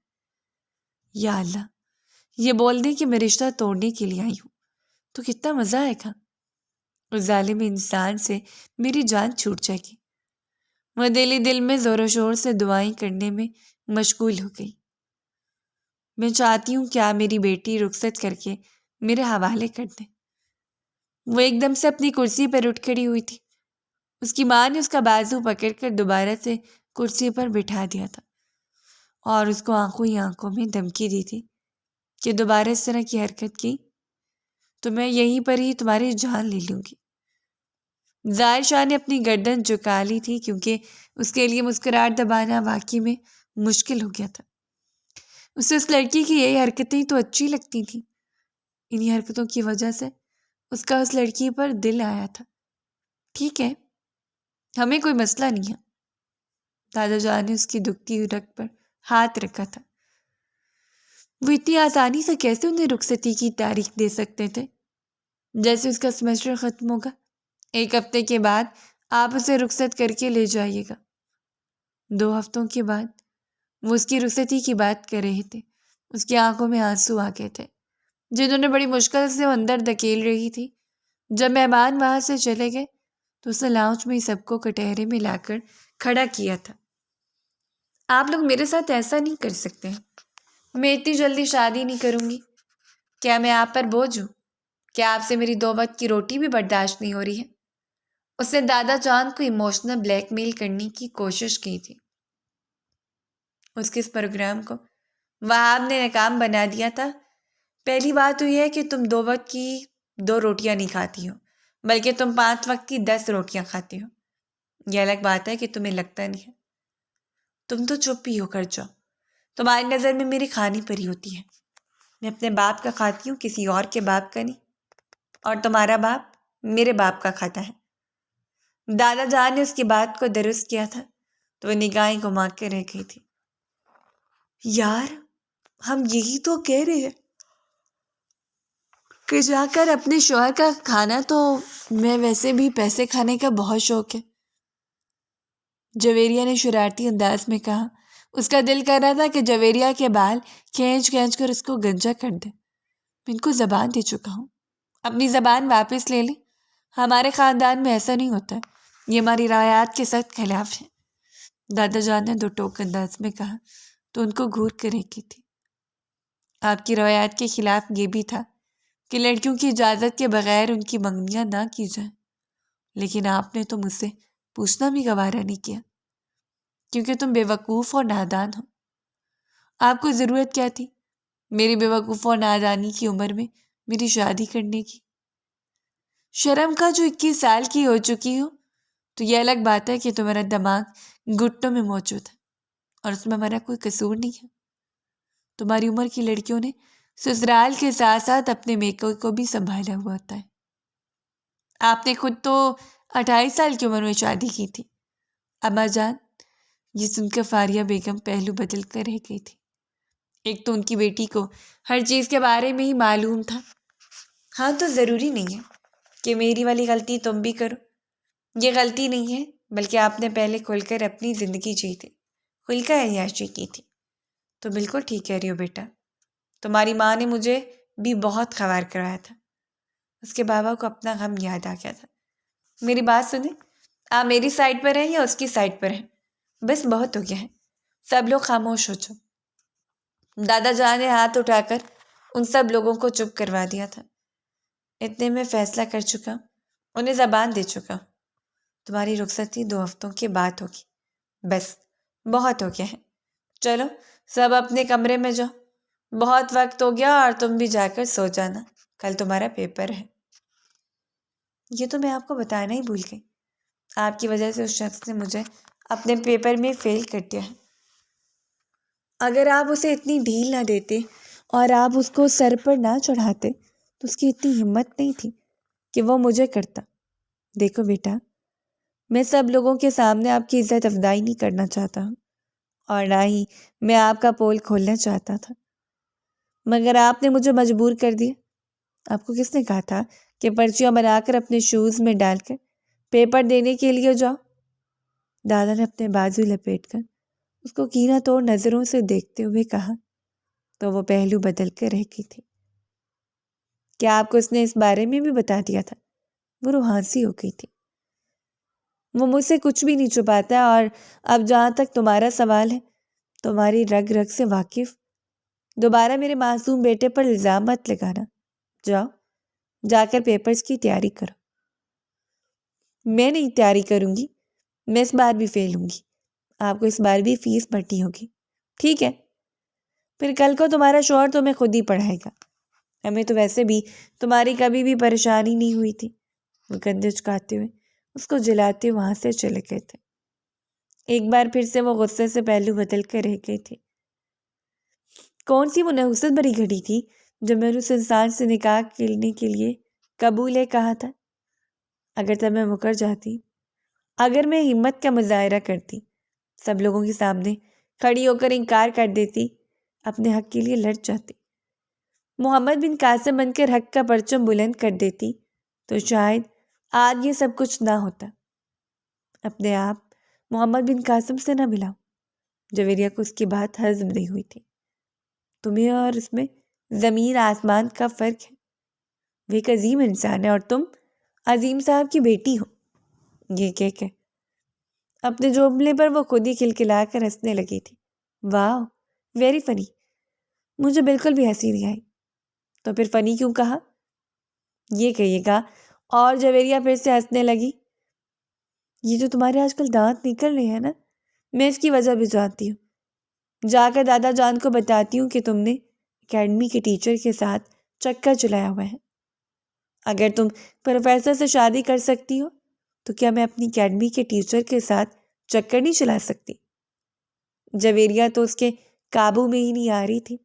یا اللہ, یہ بول دیں کہ میں رشتہ توڑنے کے لیے آئی ہوں تو کتنا مزہ آئے گا. اس ظالم انسان سے میری جان چھوٹ جائے گی. وہ دل میں زور و شور سے دعائیں کرنے میں مشغول ہو گئی. میں چاہتی ہوں کہ آپ میری بیٹی رخصت کر کے میرے حوالے کر دیں. وہ ایک دم سے اپنی کرسی پر اٹھ کھڑی ہوئی تھی. اس کی ماں نے اس کا بازو پکڑ کر دوبارہ سے کرسی پر بٹھا دیا تھا اور اس کو آنکھوں ہی آنکھوں میں دھمکی دی تھی کہ دوبارہ اس طرح کی حرکت کی تو میں یہیں پر ہی تمہاری جان لے لوں گی. ظاہر شاہ نے اپنی گردن جھکا لی تھی کیونکہ اس کے لیے مسکراہٹ دبانا واقعی میں مشکل ہو گیا تھا. اسے اس لڑکی کی یہی حرکتیں تو اچھی لگتی تھیں. انہی حرکتوں کی وجہ سے اس کا اس لڑکی پر دل آیا تھا. ٹھیک ہے, ہمیں کوئی مسئلہ نہیں ہے. دادا جان نے اس کی دکھتی ہوئی رگ پر ہاتھ رکھا تھا. وہ اتنی آسانی سے کیسے انہیں رخصتی کی تاریخ دے سکتے تھے؟ جیسے اس کا سیمسٹر ختم ہوگا 1 ہفتے کے بعد آپ اسے رخصت کر کے لے جائیے گا. 2 ہفتوں کے بعد وہ اس کی رخصتی کی بات کر رہے تھے. اس کی آنکھوں میں آنسو آ گئے تھے جنہوں نے بڑی مشکل سے وہ اندر دھکیل رہی تھی. جب مہمان وہاں سے چلے گئے تو اس نے لاؤنج میں سب کو کٹہرے میں لا کر کھڑا کیا تھا. آپ لوگ میرے ساتھ ایسا نہیں کر سکتے. میں اتنی جلدی شادی نہیں کروں گی. کیا میں آپ پر بوجھ ہوں؟ کیا آپ سے میری 2 وقت کی روٹی بھی برداشت نہیں ہو رہی ہے؟ اس نے دادا جان کو ایموشنل بلیک میل کرنے کی کوشش کی تھی. اس کے اس پروگرام کو وہاب نے ناکام بنا دیا تھا. پہلی بات تو یہ ہے کہ تم 2 وقت کی 2 روٹیاں نہیں کھاتی ہو, بلکہ تم 5 وقت کی 10 روٹیاں کھاتی ہو. یہ الگ بات ہے کہ تمہیں لگتا نہیں ہے. تم تو چپ ہی ہو کر جاؤ. تمہاری نظر میں میری کھانی پری ہوتی ہے. میں اپنے باپ کا کھاتی ہوں, کسی اور کے باپ کا نہیں. اور تمہارا باپ میرے باپ کا کھاتا ہے. دادا جان نے اس کی بات کو درست کیا تھا تو وہ نگاہیں گھما کے رہ گئی تھی. یار, ہم یہی تو کہہ رہے ہیں کہ جا کر اپنے شوہر کا کھانا. تو میں ویسے بھی پیسے کھانے کا بہت شوق ہے, جویریہ نے شرارتی انداز میں کہا. اس کا دل کر رہا تھا کہ جویریہ کے بال کھینچ کر اس کو گنجا کر دے. میں ان کو زبان دے چکا ہوں, اپنی زبان واپس لے لیں. ہمارے خاندان میں ایسا نہیں ہوتا ہے, یہ ہماری روایات کے سخت خلاف ہے. دادا جان نے 2 ٹوک انداز میں کہا تو ان کو گھور کر رکھی تھی. آپ کی روایات کے خلاف یہ بھی تھا کہ لڑکیوں کی اجازت کے بغیر ان کی منگنیاں نہ کی جائیں, لیکن آپ نے تو مجھ سے پوچھنا بھی گوارا نہیں کیا کیونکہ تم بے وقوف اور نادان ہو. آپ کو ضرورت کیا تھی؟ میری بیوقوف اور نادانی کی عمر میں میری شادی کرنے کی؟ شرم کا جو 21 سال کی ہو چکی ہو تو یہ الگ بات ہے کہ تمہارا دماغ گھٹنوں میں موجود ہے اور اس میں ہمارا کوئی قصور نہیں ہے۔ تمہاری عمر کی لڑکیوں نے سسرال کے ساتھ ساتھ اپنے میکے کو بھی سنبھالا ہوا ہوتا ہے۔ آپ نے خود تو 28 سال کی عمر میں شادی کی تھی۔ اما جان، یہ سن کر فاریہ بیگم پہلو بدل کر رہ گئی تھی۔ ایک تو ان کی بیٹی کو ہر چیز کے بارے میں ہی معلوم تھا۔ ہاں تو ضروری نہیں ہے کہ میری والی غلطی تم بھی کرو۔ یہ غلطی نہیں ہے، بلکہ آپ نے پہلے کھل کر اپنی زندگی جی تھی، کھل کر عیاشی کی تھی۔ تو بالکل ٹھیک کہہ رہی ہو بیٹا، تمہاری ماں نے مجھے بھی بہت خوار کروایا تھا۔ اس کے بابا کو اپنا غم یاد آ گیا تھا۔ میری بات سنیں، آپ میری سائڈ پر ہیں یا اس کی سائڈ پر ہیں؟ بس بہت ہو گیا ہے، سب لوگ خاموش ہو جاؤ۔ دادا جان نے ہاتھ اٹھا کر ان سب لوگوں کو چپ کروا دیا تھا۔ اتنے میں فیصلہ کر چکا ہوں، انہیں زبان دے چکا ہوں۔ تمہاری رخصتی 2 ہفتوں کے بعد ہوگی۔ بس بہت ہو گیا ہے، چلو سب اپنے کمرے میں جاؤ۔ بہت وقت ہو گیا اور تم بھی جا کر سو جانا، کل تمہارا پیپر ہے۔ یہ تو میں آپ کو بتانا ہی بھول گئی، آپ کی وجہ سے اس شخص نے مجھے اپنے پیپر میں فیل کر دیا ہے۔ اگر آپ اسے اتنی ڈھیل نہ دیتے اور آپ اس کو سر پر نہ چڑھاتے تو اس کی اتنی ہمت نہیں تھی کہ وہ مجھے کرتا۔ دیکھو بیٹا، میں سب لوگوں کے سامنے آپ کی عزت افزائی نہیں کرنا چاہتا ہوں اور نہ ہی میں آپ کا پول کھولنا چاہتا تھا، مگر آپ نے مجھے مجبور کر دیا۔ آپ کو کس نے کہا تھا کہ پرچیاں بنا کر اپنے شوز میں ڈال کر پیپر دینے کے لیے جاؤ؟ دادا نے اپنے بازو لپیٹ کر اس کو کینہ توڑ نظروں سے دیکھتے ہوئے کہا، تو وہ پہلو بدل کر رہ گئی تھی۔ کیا آپ کو اس نے اس بارے میں بھی بتا دیا تھا؟ وہ روحانسی ہو گئی تھی۔ وہ مجھ سے کچھ بھی نہیں چھپاتا، اور اب جہاں تک تمہارا سوال ہے، تمہاری رگ رگ سے واقف، دوبارہ میرے معصوم بیٹے پر الزام مت لگانا۔ جاؤ، جا کر پیپرز کی تیاری کرو۔ میں نہیں تیاری کروں گی، میں اس بار بھی فیل ہوں گی۔ آپ کو اس بار بھی فیس بھرنی ہوگی، ٹھیک ہے؟ پھر کل کو تمہارا شوہر تمہیں خود ہی پڑھائے گا، ہمیں تو ویسے بھی تمہاری کبھی بھی پریشانی نہیں ہوئی تھی۔ وہ کندھے جھکاتے ہوئے اس کو جلاتے وہاں سے چلے گئے تھے۔ ایک بار پھر سے وہ غصے سے پہلو بدل کر رہ گئی تھی۔ کون سی وہ نحوست بھری گھڑی تھی جو میں نے اس انسان سے نکاح کرنے کے لیے قبول ہے کہا تھا؟ اگر تب میں مکر جاتی، اگر میں ہمت کا مظاہرہ کرتی، سب لوگوں کے سامنے کھڑی ہو کر انکار کر دیتی، اپنے حق کے لیے لڑ جاتی، محمد بن قاسم بن کر حق کا پرچم بلند کر دیتی، تو شاید آج یہ سب کچھ نہ ہوتا۔ اپنے آپ محمد بن قاسم سے نہ ملاؤ۔ جویریہ کو اس کی بات ہضم نہیں ہوئی تھی۔ تمہیں اور اس میں زمین آسمان کا فرق ہے۔ وہ ایک عظیم انسان ہے اور تم عظیم صاحب کی بیٹی ہو۔ یہ کہہ کے اپنے جملے پر وہ خود ہی کھلکھلا کر ہنسنے لگی تھی۔ واہ، ویری فنی۔ مجھے بالکل بھی ہنسی نہیں آئی۔ تو پھر فنی کیوں کہا؟ یہ کہیے گا۔ اور جویریہ پھر سے ہنسنے لگی۔ یہ جو تمہارے آج کل دانت نکل رہے ہیں نا، میں اس کی وجہ بھی جانتی ہوں۔ جا کر دادا جان کو بتاتی ہوں کہ تم نے اکیڈمی کے ٹیچر کے ساتھ چکر چلایا ہوا ہے۔ اگر تم پروفیسر سے شادی کر سکتی ہو تو کیا میں اپنی اکیڈمی کے ٹیچر کے ساتھ چکر نہیں چلا سکتی؟ جویریہ تو اس کے قابو میں ہی نہیں آ رہی تھی،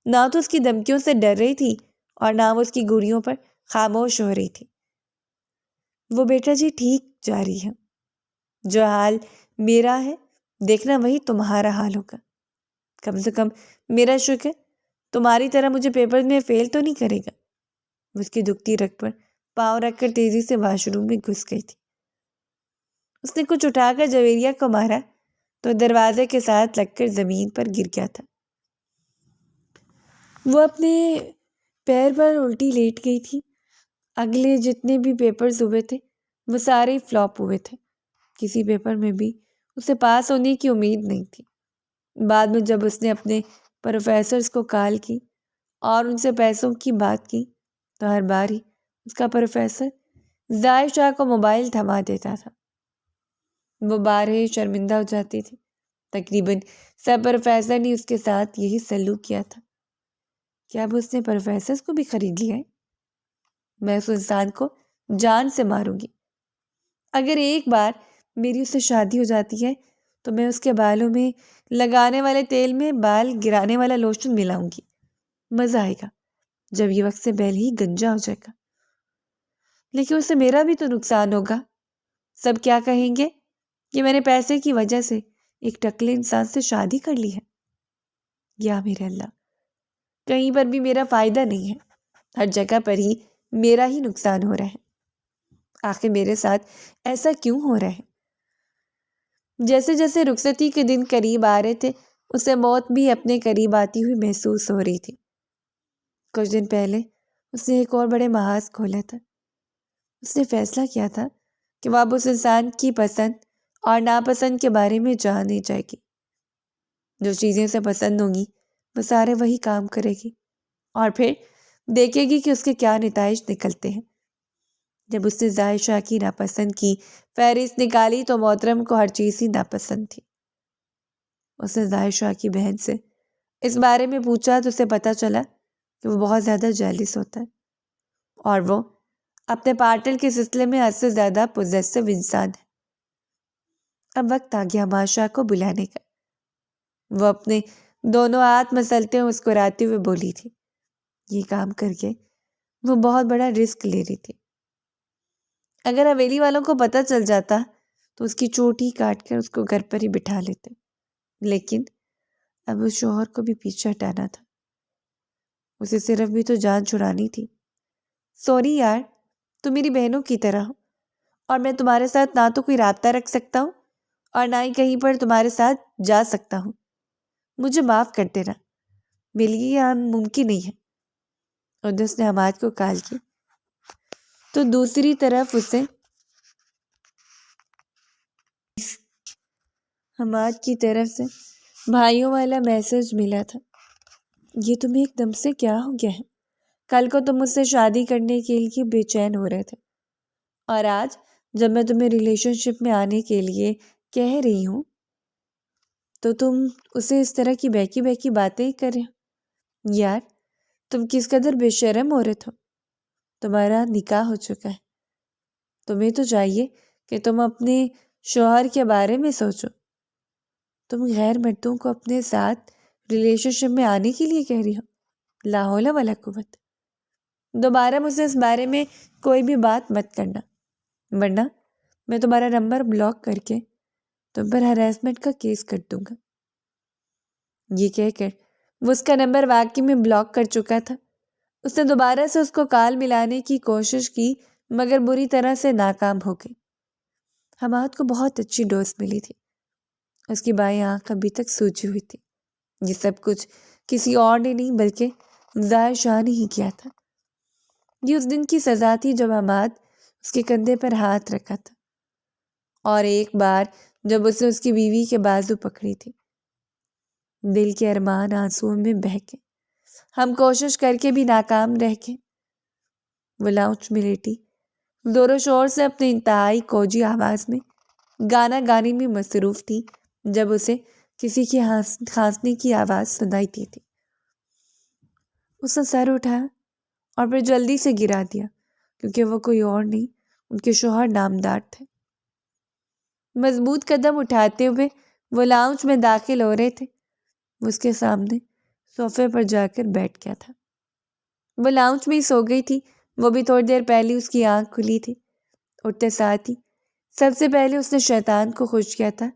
نہ تو اس کی دھمکیوں سے ڈر رہی تھی اور نہ وہ اس کی گولیوں پر خاموش ہو رہی تھی۔ وہ بیٹا جی ٹھیک جا رہی ہے، جو حال میرا ہے دیکھنا وہی تمہارا حال ہوگا۔ کم سے کم میرا شکر تمہاری طرح مجھے پیپر میں فیل تو نہیں کرے گا۔ اس کی دکھتی رگ پر پاؤں رکھ کر تیزی سے واش روم میں گھس گئی تھی۔ اس نے کچھ اٹھا کر جویریہ کو مارا تو دروازے کے ساتھ لگ کر زمین پر گر گیا تھا۔ وہ اپنے پیر پر الٹی لیٹ گئی تھی۔ اگلے جتنے بھی پیپرز ہوئے تھے وہ سارے فلاپ ہوئے تھے۔ کسی پیپر میں بھی اسے پاس ہونے کی امید نہیں تھی۔ بعد میں جب اس نے اپنے پروفیسرز کو کال کی اور ان سے پیسوں کی بات کی تو ہر بار ہی اس کا پروفیسر ظاہر شاہ کو موبائل تھما دیتا تھا۔ وہ بارہیں شرمندہ ہو جاتی تھی۔ تقریباً سب پروفیسر نے اس کے ساتھ یہی سلوک کیا تھا۔ کیا اب اس نے پروفیسر کو بھی خرید لیا ہے؟ میں اس انسان کو جان سے ماروں گی۔ اگر ایک بار میری اس سے شادی ہو جاتی ہے تو میں اس کے بالوں میں لگانے والے تیل میں بال گرانے والا لوشن ملاؤں گی۔ مزہ آئے گا جب یہ وقت سے پہلے ہی گنجا ہو جائے گا۔ لیکن اس سے میرا بھی تو نقصان ہوگا۔ سب کیا کہیں گے کہ میں نے پیسے کی وجہ سے ایک ٹکلے انسان سے شادی کر لی ہے۔ یا میرے اللہ، کہیں پر بھی میرا فائدہ نہیں ہے، ہر جگہ پر ہی میرا ہی نقصان ہو رہا ہے۔ آخر میرے ساتھ ایسا کیوں ہو رہا ہے؟ جیسے جیسے رخصتی کے دن قریب آ رہے تھے اسے موت بھی اپنے قریب آتی ہوئی محسوس ہو رہی تھی۔ کچھ دن پہلے اس نے ایک اور بڑے محاذ کھولا تھا۔ اس نے فیصلہ کیا تھا کہ وہ اب اس انسان کی پسند اور ناپسند کے بارے میں جان نہیں جائے گی۔ جو چیزیں اسے پسند ہوں گی وہ سارے وہی کام کرے گی اور پھر دیکھے گی کہ اس کے کیا نتائج نکلتے ہیں۔ جب اس نے ظاہر شاہ کی ناپسند کی فہرست نکالی تو محترم کو ہر چیز ہی ناپسند تھی۔ اس نے ظاہر شاہ کی بہن سے اس بارے میں پوچھا تو اسے پتہ چلا کہ وہ بہت زیادہ جیلس ہوتا ہے اور وہ اپنے پارٹنر کے سلسلے میں حد سے زیادہ پوزیسو انسان ہے۔ اب وقت آ گیا ماشا کو بلانے کا۔ وہ اپنے دونوں ہاتھ مسلتے ہوئے مسکراتے ہوئے بولی تھی۔ یہ کام کر کے وہ بہت بڑا رسک لے رہی تھی۔ اگر حویلی والوں کو پتہ چل جاتا تو اس کی چوٹی کاٹ کر اس کو گھر پر ہی بٹھا لیتے، لیکن اب اس شوہر کو بھی پیچھے ہٹانا تھا۔ اسے صرف بھی تو جان چھڑانی تھی۔ سوری یار، تم میری بہنوں کی طرح ہو اور میں تمہارے ساتھ نہ تو کوئی رابطہ رکھ سکتا ہوں اور نہ ہی کہیں پر تمہارے ساتھ جا سکتا ہوں۔ مجھے معاف کر دینا، میرے لیے یہ ممکن نہیں ہے۔ اور اس نے حماد کو کال کی تو دوسری طرف اسے حماد کی طرف سے بھائیوں والا میسج ملا تھا۔ یہ تمہیں ایک دم سے کیا ہو گیا ہے؟ کل کو تم مجھ سے شادی کرنے کے لیے بے چین ہو رہے تھے اور آج جب میں تمہیں ریلیشن شپ میں آنے کے لیے کہہ رہی ہوں تو تم اسے اس طرح کی بہکی بہکی باتیں ہی کر رہے ہو۔ یار تم کس قدر بے شرم ہو رہے تھو۔ تمہارا نکاح ہو چکا ہے، تمہیں تو چاہیے کہ تم اپنے شوہر کے بارے میں سوچو۔ تم غیر مردوں کو اپنے ساتھ ریلیشن شپ میں آنے کے لیے کہہ رہی ہو۔ لا حول ولا قوت۔ دوبارہ مجھ سے اس بارے میں کوئی بھی بات مت کرنا، ورنہ میں تمہارا نمبر بلاک کر کے تم پر ہراسمنٹ کا کیس کر دوں گا۔ یہ کہہ کر وہ اس کا نمبر واقعی میں بلاک کر چکا تھا۔ اس نے دوبارہ سے اس کو کال ملانے کی کوشش کی مگر بری طرح سے ناکام ہو گئی۔ حماد کو بہت اچھی ڈوز ملی تھی۔ اس کی بائیں آنکھ ابھی تک سوجی ہوئی تھی۔ یہ سب کچھ کسی اور نے نہیں بلکہ ظاہر شاہ نے ہی کیا تھا۔ یہ اس دن کی سزا تھی جب حماد اس کے کندھے پر ہاتھ رکھا تھا اور ایک بار جب اس نے اس کی بیوی کے بازو پکڑی تھی۔ دل کے ارمان آنسوؤں میں بہہ کے، ہم کوشش کر کے بھی ناکام رہ کے، وہ لاؤنج میں لیٹی زور شور سے اپنے انتہائی کوجی آواز میں گانا گانے میں مصروف تھی جب اسے کسی کی کھانسنے کی آواز سنائی دی تھی۔ اس نے سر اٹھایا اور پھر جلدی سے گرا دیا کیونکہ وہ کوئی اور نہیں ان کے شوہر نامدار تھے۔ مضبوط قدم اٹھاتے ہوئے وہ لاؤنج میں داخل ہو رہے تھے۔ وہ اس کے سامنے صوفے پر جا کر بیٹھ گیا تھا۔ وہ لاؤنج میں ہی سو گئی تھی۔ وہ بھی تھوڑی دیر پہلے اس کی آنکھ کھلی تھی۔ اٹھتے ساتھ ہی سب سے پہلے اس نے شیطان کو خوش کیا تھا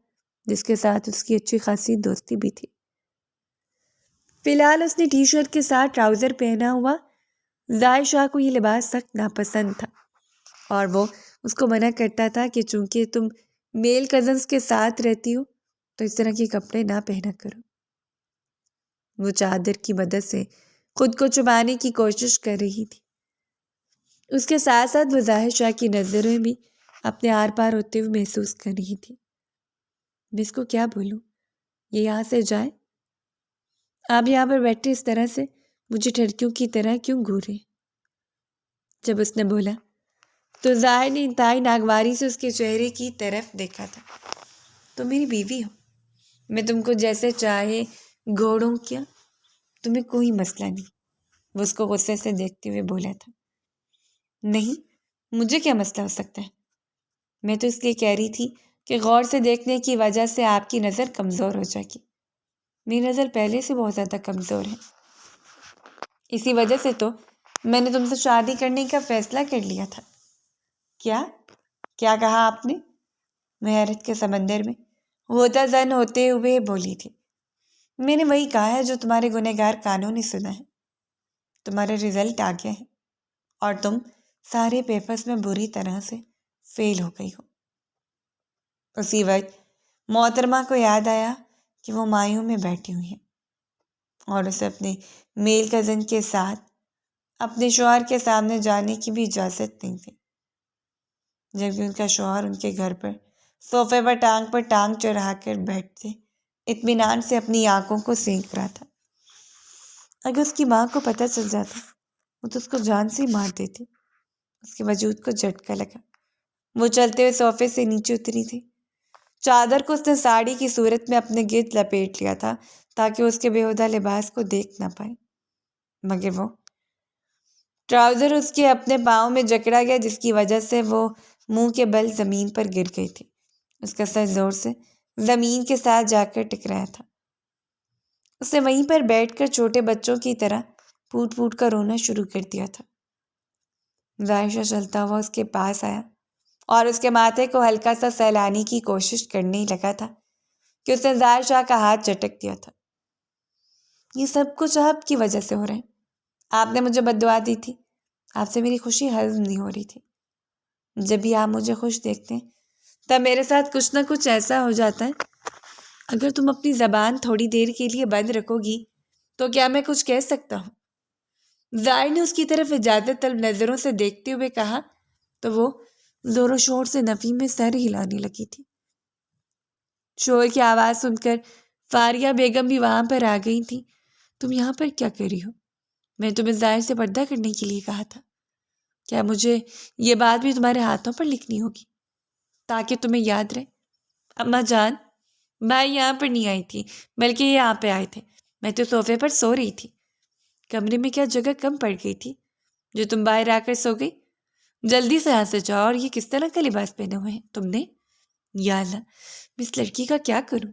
جس کے ساتھ اس کی اچھی خاصی دوستی بھی تھی۔ فی الحال اس نے ٹی شرٹ کے ساتھ ٹراؤزر پہنا ہوا۔ ظاہر شاہ کو یہ لباس سخت ناپسند تھا اور وہ اس کو منع کرتا تھا کہ چونکہ تم میل کزنس کے ساتھ رہتی ہو تو اس طرح کے کپڑے نہ پہنا کرو۔ وہ چادر کی مدد سے خود کو چھپانے کی کوشش کر رہی تھی۔ اس کے ساتھ ساتھ وہ ظاہر شاہ کی نظریں بھی اپنے آر پار ہوتے ہوئے محسوس کر رہی تھی۔ میں اس کو کیا بولوں؟ یہ یہاں سے جائے؟ آپ یہاں پر بیٹھے اس طرح سے مجھے ٹھڑکیوں کی طرح کیوں گھورے؟ جب اس نے بولا تو ظاہر نے انتہائی ناگواری سے اس کے چہرے کی طرف دیکھا تھا۔ تم میری بیوی ہو، میں تم کو جیسے چاہے گھوڑوں کیا، تمہیں کوئی مسئلہ نہیں۔ وہ اس کو غصے سے دیکھتے ہوئے بولا تھا۔ نہیں، مجھے کیا مسئلہ ہو سکتا ہے؟ میں تو اس لیے کہہ رہی تھی کہ غور سے دیکھنے کی وجہ سے آپ کی نظر کمزور ہو جائے گی۔ میری نظر پہلے سے بہت زیادہ کمزور ہے، اسی وجہ سے تو میں نے تم سے شادی کرنے کا فیصلہ کر لیا تھا۔ کیا کیا کہا آپ نے؟ میں حیرت کے سمندر میں غوطہ زن ہوتے ہوئے بولی تھی۔ میں نے وہی کہا ہے جو تمہارے گنہگار کانوں نے سنا ہے۔ تمہارا رزلٹ آ گیا ہے اور تم سارے پیپرز میں بری طرح سے فیل ہو گئی ہو۔ اسی وقت محترمہ کو یاد آیا کہ وہ مایوں میں بیٹھی ہوئی ہیں اور اسے اپنے میل کزن کے ساتھ اپنے شوہر کے سامنے جانے کی بھی اجازت نہیں تھی، جبکہ ان کا شوہر ان کے گھر پر صوفے پر ٹانگ چڑھا کر بیٹھتے اطمینان سے اپنی آنکھوں کو سینک رہا تھا۔ اگر اس کی ماں کو پتہ چل جاتا وہ تو اس کو جان سے ہی مار دیتی۔ اس کے وجود کو جھٹکا لگا۔ وہ چلتے ہوئے صوفے سے نیچے اتری تھی۔ چادر کو اس نے ساڑی کی صورت میں اپنے گرد لپیٹ لیا تھا تاکہ وہ اس کے بےہودہ لباس کو دیکھ نہ پائے، مگر وہ ٹراؤزر اس کے اپنے پاؤں میں جکڑا گیا جس کی وجہ سے وہ منہ کے بل زمین پر گر گئی تھی۔ اس کا سر زور سے زمین کے ساتھ جا کر ٹکرایا تھا۔ اس نے وہیں پر بیٹھ کر چھوٹے بچوں کی طرح پھوٹ پھوٹ کر رونا شروع کر دیا تھا۔ ظاہر شاہ چلتا ہوا اس کے پاس آیا اور اس کے ماتھے کو ہلکا سا سہلانے کی کوشش کرنے ہی لگا تھا کہ اس نے ظاہر شاہ کا ہاتھ چٹک دیا تھا۔ یہ سب کچھ آپ کی وجہ سے ہو رہا ہے۔ آپ نے مجھے بد دعا دی تھی۔ آپ سے میری خوشی ہضم نہیں ہو رہی تھی۔ جب بھی آپ مجھے خوش دیکھتے ہیں تب میرے ساتھ کچھ نہ کچھ ایسا ہو جاتا ہے۔ اگر تم اپنی زبان تھوڑی دیر کے لیے بند رکھو گی تو کیا میں کچھ کہہ سکتا ہوں؟ ظاہر نے اس کی طرف اجازت طلب نظروں سے دیکھتے ہوئے کہا تو وہ زور و شور سے نفی میں سر ہلانے لگی تھی۔ شور کی آواز سن کر فاریہ بیگم بھی وہاں پر آ گئی تھی۔ تم یہاں پر کیا کر رہی ہو؟ میں تمہیں ظاہر سے پردہ کرنے کے لیے کہا تھا۔ کیا مجھے یہ بات بھی تمہارے ہاتھوں پر لکھنی ہوگی تاکہ تمہیں یاد رہے؟ اماں جان، بھائی یہاں پر نہیں آئی تھی بلکہ یہ یہاں پہ آئے تھے۔ میں تو صوفے پر سو رہی تھی۔ کمرے میں کیا جگہ کم پڑ گئی تھی جو تم باہر آ کر سو گئی؟ جلدی سے یہاں سے جاؤ۔ اور یہ کس طرح کا لباس پہنے ہوئے ہیں تم نے؟ یا اللہ، میں اس لڑکی کا کیا کروں؟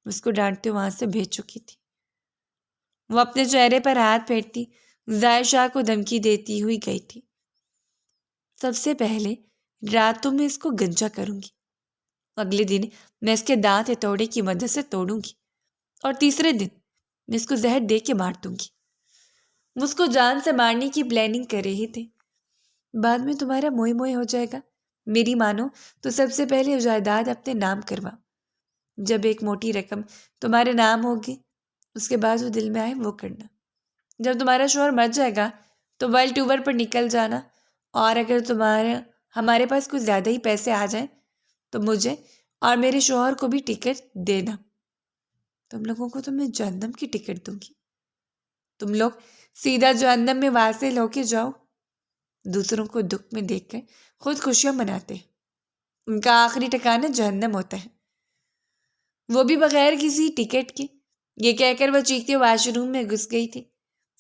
اس کو ڈانٹتے وہاں سے بھیج چکی تھی۔ وہ اپنے چہرے پر ہاتھ پھیرتی ظاہر شاہ کو دھمکی دیتی ہوئی گئی تھی۔ سب سے پہلے راتوں میں اس کو گنجا کروں گی، اگلے دن میں اس کے دانت ہتھوڑے کی مدد سے توڑوں گی، اور تیسرے دن میں اس کو زہر دے کے مار دوں گی۔ وہ اس کو جان سے مارنے کی پلاننگ کر رہے تھے۔ بعد میں تمہارا موئے موئے ہو جائے گا۔ میری مانو تو سب سے پہلے جائیداد اپنے نام کروا۔ جب ایک موٹی رقم تمہارے نام ہوگی اس کے بعد جو دل میں آئے وہ کرنا۔ جب تمہارا شوہر مر جائے گا تو ورلڈ ٹور پر نکل جانا، اور اگر ہمارے پاس کچھ زیادہ ہی پیسے آ جائیں تو مجھے اور میرے شوہر کو بھی ٹکٹ دینا۔ تم لوگوں کو تو میں جہنم کی ٹکٹ دوں گی۔ تم لوگ سیدھا جہنم میں واصل ہو کے جاؤ۔ دوسروں کو دکھ میں دیکھ کر خود خوشیاں مناتے ہیں، ان کا آخری ٹھکانہ جہنم ہوتا ہے، وہ بھی بغیر کسی ٹکٹ کے۔ یہ کہہ کر وہ چیختے واش روم میں گھس گئی تھی۔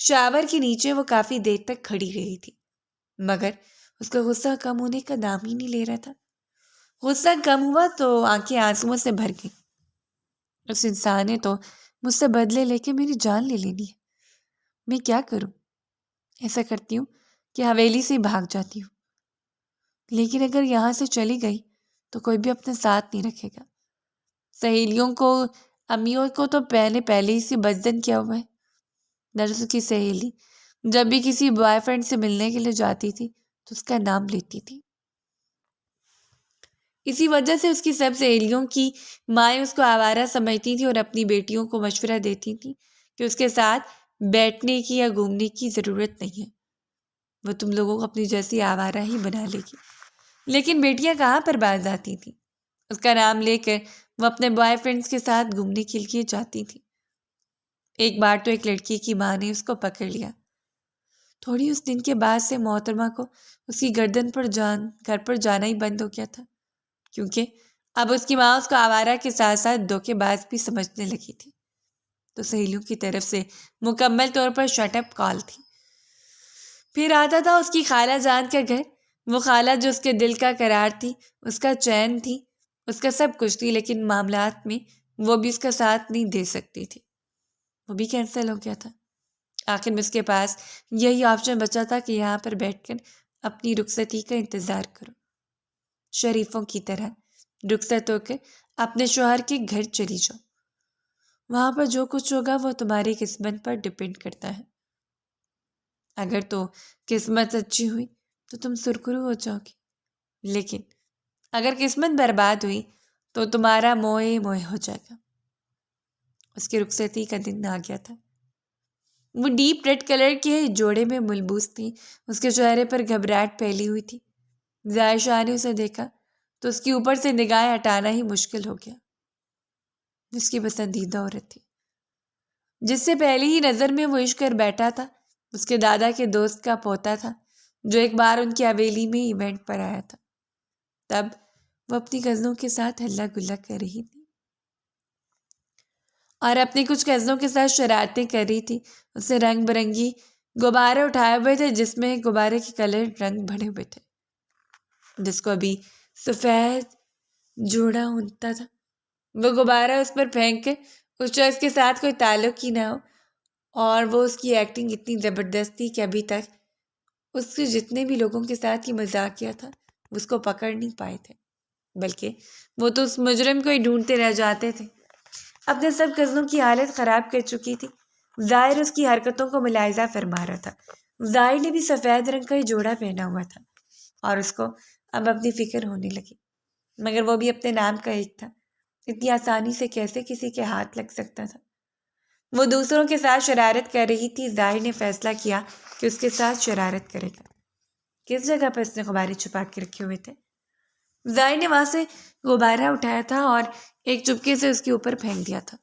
شاور کے نیچے وہ کافی دیر تک کھڑی رہی تھی، مگر اس کا غصہ کم ہونے کا نام ہی نہیں لے رہا تھا۔ غصہ کم ہوا تو آنکھیں آنسوؤں سے بھر گئیں۔ اس انسان نے تو مجھ سے بدلے لے کے میری جان لے لینی ہے۔ میں کیا کروں؟ ایسا کرتی ہوں کہ حویلی سے بھاگ جاتی ہوں، لیکن اگر یہاں سے چلی گئی تو کوئی بھی اپنے ساتھ نہیں رکھے گا۔ سہیلیوں کو، امیوں کو تو پہلے ہی سے بزدن کیا ہوا ہے۔ نرس کی سہیلی جب بھی کسی بوائے فرینڈ سے ملنے کے لیے جاتی تھی تو اس کا نام لیتی تھی۔ اسی وجہ سے اس کی سب سہیلیوں کی مائیں اس کو آوارہ سمجھتی تھی اور اپنی بیٹیوں کو مشورہ دیتی تھی کہ اس کے ساتھ بیٹھنے کی یا گھومنے کی ضرورت نہیں ہے، وہ تم لوگوں کو اپنی جیسی آوارہ ہی بنا لے گی۔ لیکن بیٹیاں کہاں پر باز آتی تھیں؟ اس کا نام لے کر وہ اپنے بوائے فرینڈس کے ساتھ گھومنے کے لیے جاتی تھی۔ ایک بار تو ایک لڑکی کی ماں نے اس کو پکڑ لیا۔ تھوڑی اس دن کے بعد سے محترمہ کو اس کی گردن پر گھر پر جانا ہی بند ہو گیا تھا، کیونکہ اب اس کی ماں اس کو آوارہ کے ساتھ ساتھ دھوکے باز بھی سمجھنے لگی تھی۔ تو سہیلیوں کی طرف سے مکمل طور پر شٹ اپ کال تھی پھر آتا تھا اس کی خالہ جان کا گھر، وہ خالہ جو اس کے دل کا قرار تھی، اس کا چین تھی، اس کا سب کچھ تھی، لیکن معاملات میں وہ بھی اس کا ساتھ نہیں دے سکتی تھی۔ وہ بھی کینسل ہو گیا تھا۔ آخر میں اس کے پاس یہی آپشن بچا تھا کہ یہاں پر بیٹھ کر اپنی رخصتی کا انتظار کرو، شریفوں کی طرح رخصت ہو کر اپنے شوہر کے گھر چلی جاؤ۔ وہاں پر جو کچھ ہوگا وہ تمہاری قسمت پر ڈپینڈ کرتا ہے۔ اگر تو قسمت اچھی ہوئی تو تم سرخرو ہو جاؤ گی، لیکن اگر قسمت برباد ہوئی تو تمہارا موئے موئے ہو جائے گا۔ اس کی رخصتی کا دن آ گیا تھا۔ وہ ڈیپ ریڈ کلر کے جوڑے میں ملبوس تھی، اس کے چہرے پر گھبراہٹ پھیلی ہوئی تھی۔ ظاہر شاہ نے اسے دیکھا تو اس کے اوپر سے نگاہیں ہٹانا ہی مشکل ہو گیا۔ جس کی پسندیدہ عورت تھی، جس سے پہلی ہی نظر میں وہ عشق کر بیٹھا تھا، اس کے دادا کے دوست کا پوتا تھا جو ایک بار ان کی حویلی میں ایونٹ پر آیا تھا۔ تب وہ اپنی کزنوں کے ساتھ ہلا گلا کر رہی تھی اور اپنی کچھ کزنوں کے ساتھ شرارتیں کر رہی تھی۔ اس نے رنگ برنگی غبارے اٹھائے ہوئے تھے، جس میں غبارے کے کلر رنگ بھرے ہوئے تھے، جس کو ابھی سفید جوڑا اونتا تھا۔ وہ غبارہ اس پر پھینک کے اس شخص کے ساتھ کوئی تعلق ہی نہ ہو، اور وہ اس کی ایکٹنگ اتنی زبردست تھی کہ ابھی تک اس کے جتنے بھی لوگوں کے ساتھ یہ مذاق کیا تھا وہ اس کو پکڑ نہیں پائے تھے، بلکہ وہ تو اس مجرم کو ہی ڈھونڈتے رہ جاتے تھے۔ اپنے سب کزنوں کی حالت خراب کر چکی تھی۔ ظاہر اس کی حرکتوں کو ملاحظہ فرما رہا تھا۔ ظاہر نے بھی سفید رنگ کا ہی جوڑا پہنا ہوا تھا اور اس کو اب اپنی فکر ہونے لگی، مگر وہ بھی اپنے نام کا ایک تھا، اتنی آسانی سے کیسے کسی کے ہاتھ لگ سکتا تھا؟ وہ دوسروں کے ساتھ شرارت کر رہی تھی۔ ظاہر نے فیصلہ کیا کہ اس کے ساتھ شرارت کرے گا۔ کس جگہ پر اس نے غبارے چھپا کے رکھے ہوئے تھے؟ ظاہر نے وہاں سے غبارہ اٹھایا تھا اور ایک چپکے سے اس کے اوپر پھینک دیا تھا۔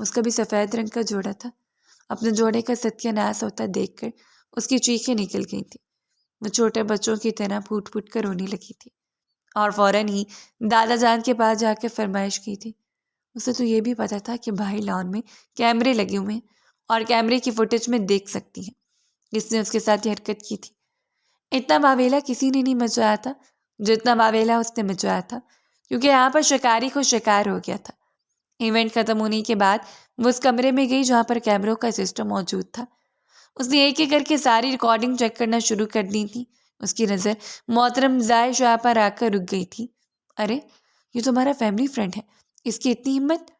اس کا بھی سفید رنگ کا جوڑا تھا۔ اپنے جوڑے کا ستیہ ناش ہوتا دیکھ کر اس کی چیخیں نکل گئی تھی۔ وہ چھوٹے بچوں کی طرح پھوٹ پھوٹ کر رونے لگی تھی اور فوراً ہی دادا جان کے پاس جا کے فرمائش کی تھی۔ اسے تو یہ بھی پتا تھا کہ بھائی لان میں کیمرے لگے ہوئے ہیں اور کیمرے کی فوٹیج میں دیکھ سکتی ہیں جس نے اس کے ساتھ یہ حرکت کی تھی۔ اتنا واویلا کسی نے نہیں مچایا تھا جتنا واویلا اس نے مچایا تھا، کیونکہ یہاں پر شکاری کو شکار ہو گیا تھا۔ ایونٹ ختم ہونے کے بعد وہ اس کمرے میں گئی جہاں پر کیمروں کا سسٹم موجود تھا۔ اس نے ایک ایک کر کے ساری ریکارڈنگ چیک کرنا شروع کر دی تھی۔ اس کی نظر محترم ظاہر شاہ پر آ کر رک گئی تھی۔ ارے یہ تمہارا فیملی فرینڈ ہے، اس کی اتنی ہمت!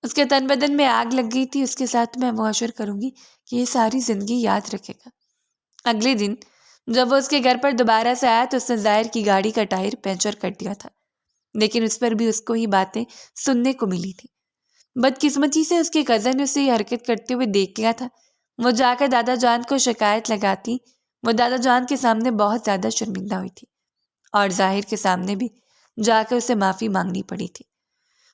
اس کے تن بدن میں آگ لگ گئی تھی۔ اس کے ساتھ میں معاشر کروں گی کہ یہ ساری زندگی یاد رکھے گا۔ اگلے دن جب وہ اس کے گھر پر دوبارہ سے آیا تو اس نے ظاہر کی گاڑی کا ٹائر پنچر کر دیا تھا، لیکن اس پر بھی اس کو ہی باتیں سننے کو ملی تھی۔ بدقسمتی سے اس کے کزن نے اسے یہ حرکت کرتے ہوئے دیکھ لیا تھا۔ وہ جا کر دادا جان کو شکایت لگاتی۔ وہ دادا جان کے سامنے بہت زیادہ شرمندہ ہوئی تھی اور ظاہر کے سامنے بھی جا کر اسے معافی مانگنی پڑی تھی۔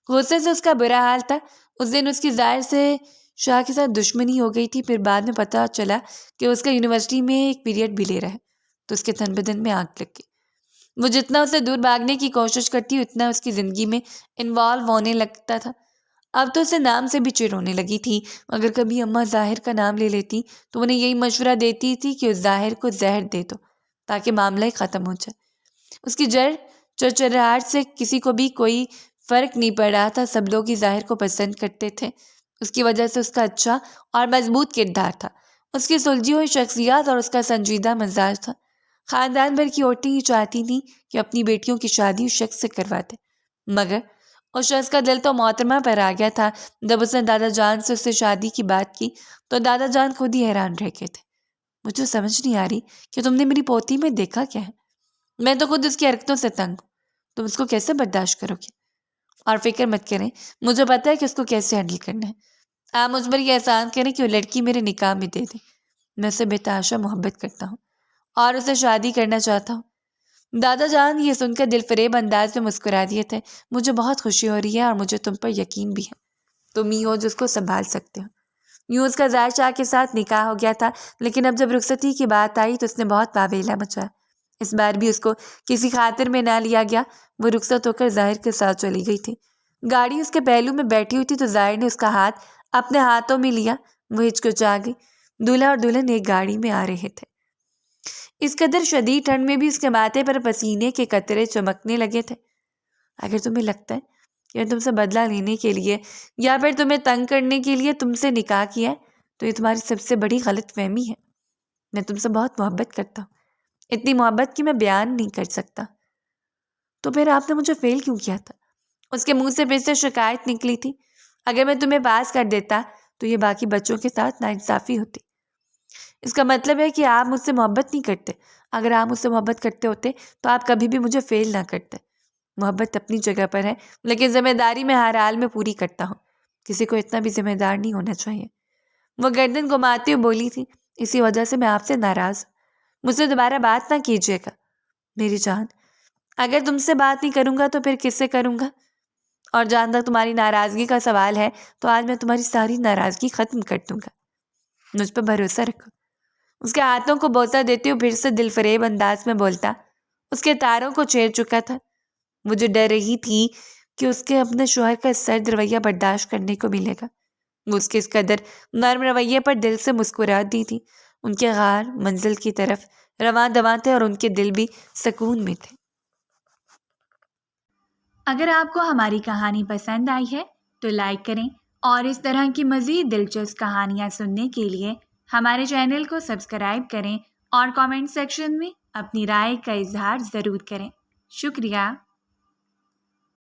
غصے سے اس کا برا حال تھا۔ اس دن اس کی ظاہر سے شاہ کے ساتھ دشمنی ہو گئی تھی۔ پھر بعد میں پتہ چلا کہ اس کا یونیورسٹی میں ایک پیریڈ بھی لے رہا ہے تو اس کے تن بدن میں آگ لگ گئی۔ وہ جتنا اسے دور بھاگنے کی کوشش کرتی اتنا اس کی زندگی میں انوالو ہونے لگتا تھا۔ اب تو اسے نام سے بھی چڑ ہونے لگی تھی۔ اگر کبھی اماں ظاہر کا نام لے لیتی تو انہیں یہی مشورہ دیتی تھی کہ اس ظاہر کو زہر دے دو تاکہ معاملہ ہی ختم ہو جائے۔ اس کی جڑ چرچراہٹ سے کسی کو بھی کوئی فرق نہیں پڑ رہا تھا۔ سب لوگ ہی ظاہر کو پسند کرتے تھے۔ اس کی وجہ سے اس کا اچھا اور مضبوط کردار تھا، اس کی سلجھی ہوئی شخصیت اور اس کا سنجیدہ مزاج تھا۔ خاندان بھر کی عورتیں ہی چاہتی تھیں کہ اپنی بیٹیوں کی شادی اس شخص سے کروا دیں، مگر اس شخص کا دل تو محترمہ پر آ گیا تھا۔ جب اس نے دادا جان سے اس سے شادی کی بات کی تو دادا جان خود ہی حیران رہ گئے تھے۔ مجھے سمجھ نہیں آ رہی کہ تم نے میری پوتی میں دیکھا کیا ہے؟ میں تو خود اس کی حرکتوں سے تنگ ہوں، تم اس کو کیسے برداشت کرو گے؟ اور فکر مت کریں، مجھے پتہ ہے کہ اس کو کیسے ہینڈل کرنا ہے۔ آپ مجھ پر یہ احسان کریں کہ وہ لڑکی میرے نکاح میں دے دیں۔ میں اسے بے تحاشا محبت کرتا ہوں اور اسے شادی کرنا چاہتا ہوں۔ دادا جان یہ سن کر دل فریب انداز میں مسکرا دیے تھے۔ مجھے بہت خوشی ہو رہی ہے اور مجھے تم پر یقین بھی ہے، تم ہی ہو جو اس کو سنبھال سکتے ہو۔ یوں اس کا ظاہر شاہ کے ساتھ نکاح ہو گیا تھا، لیکن اب جب رخصتی کی بات آئی تو اس نے بہت واویلا مچایا۔ اس بار بھی اس کو کسی خاطر میں نہ لیا گیا۔ وہ رخصت ہو کر ظاہر کے ساتھ چلی گئی تھی۔ گاڑی اس کے پہلو میں بیٹھی ہوئی تھی تو ظاہر نے اس کا ہاتھ اپنے ہاتھوں میں لیا۔ وہ ہچکچا گئی۔ دولہا اور دلہن ایک گاڑی میں آ رہے تھے۔ اس قدر شدید ٹھنڈ میں بھی اس کے ماتھے پر پسینے کے قطرے چمکنے لگے تھے۔ اگر تمہیں لگتا ہے کہ میں تم سے بدلہ لینے کے لیے یا پھر تمہیں تنگ کرنے کے لیے تم سے نکاح کیا ہے تو یہ تمہاری سب سے بڑی غلط فہمی ہے۔ میں تم سے بہت محبت کرتا ہوں، اتنی محبت کہ میں بیان نہیں کر سکتا۔ تو پھر آپ نے مجھے فیل کیوں کیا تھا؟ اس کے منہ سے پھر سے شکایت نکلی تھی۔ اگر میں تمہیں پاس کر دیتا تو یہ باقی بچوں کے ساتھ ناانصافی ہوتی۔ اس کا مطلب ہے کہ آپ مجھ سے محبت نہیں کرتے۔ اگر آپ مجھ سے محبت کرتے ہوتے تو آپ کبھی بھی مجھے فیل نہ کرتے۔ محبت اپنی جگہ پر ہے، لیکن ذمہ داری میں ہر حال میں پوری کرتا ہوں۔ کسی کو اتنا بھی ذمہ دار نہیں ہونا چاہیے۔ وہ گردن گھماتے ہوئے بولی تھی، اسی وجہ سے میں آپ سے ناراض ہوں۔ مجھ سے دوبارہ بات نہ کیجیے گا میری جان۔ اگر تم سے بات نہیں کروں گا تو پھر کس سے کروں گا؟ اور جہاں تک تمہاری ناراضگی کا سوال ہے تو آج میں تمہاری ساری ناراضگی ختم کر دوں گا۔ مجھ پہ بھروسہ رکھو۔ اس کے ہاتھوں کو بوسہ دیتے ہوئے پھر سے دل فریب انداز میں بولتا، اس کے تاروں کو چھیڑ چکا تھا۔ مجھے ڈر رہی تھی کہ اس کے اپنے شوہر کا سرد رویہ برداشت کرنے کو ملے گا۔ وہ اس کے اس قدر نرم رویے پر دل سے مسکرا دی تھی۔ ان کے غار منزل کی طرف رواں دواں تھے اور ان کے دل بھی سکون میں تھے۔ اگر آپ کو ہماری کہانی پسند آئی ہے تو لائک کریں اور اس طرح کی مزید دلچسپ کہانیاں سننے کے لیے ہمارے چینل کو سبسکرائب کریں اور کامنٹ سیکشن میں اپنی رائے کا اظہار ضرور کریں۔ شکریہ۔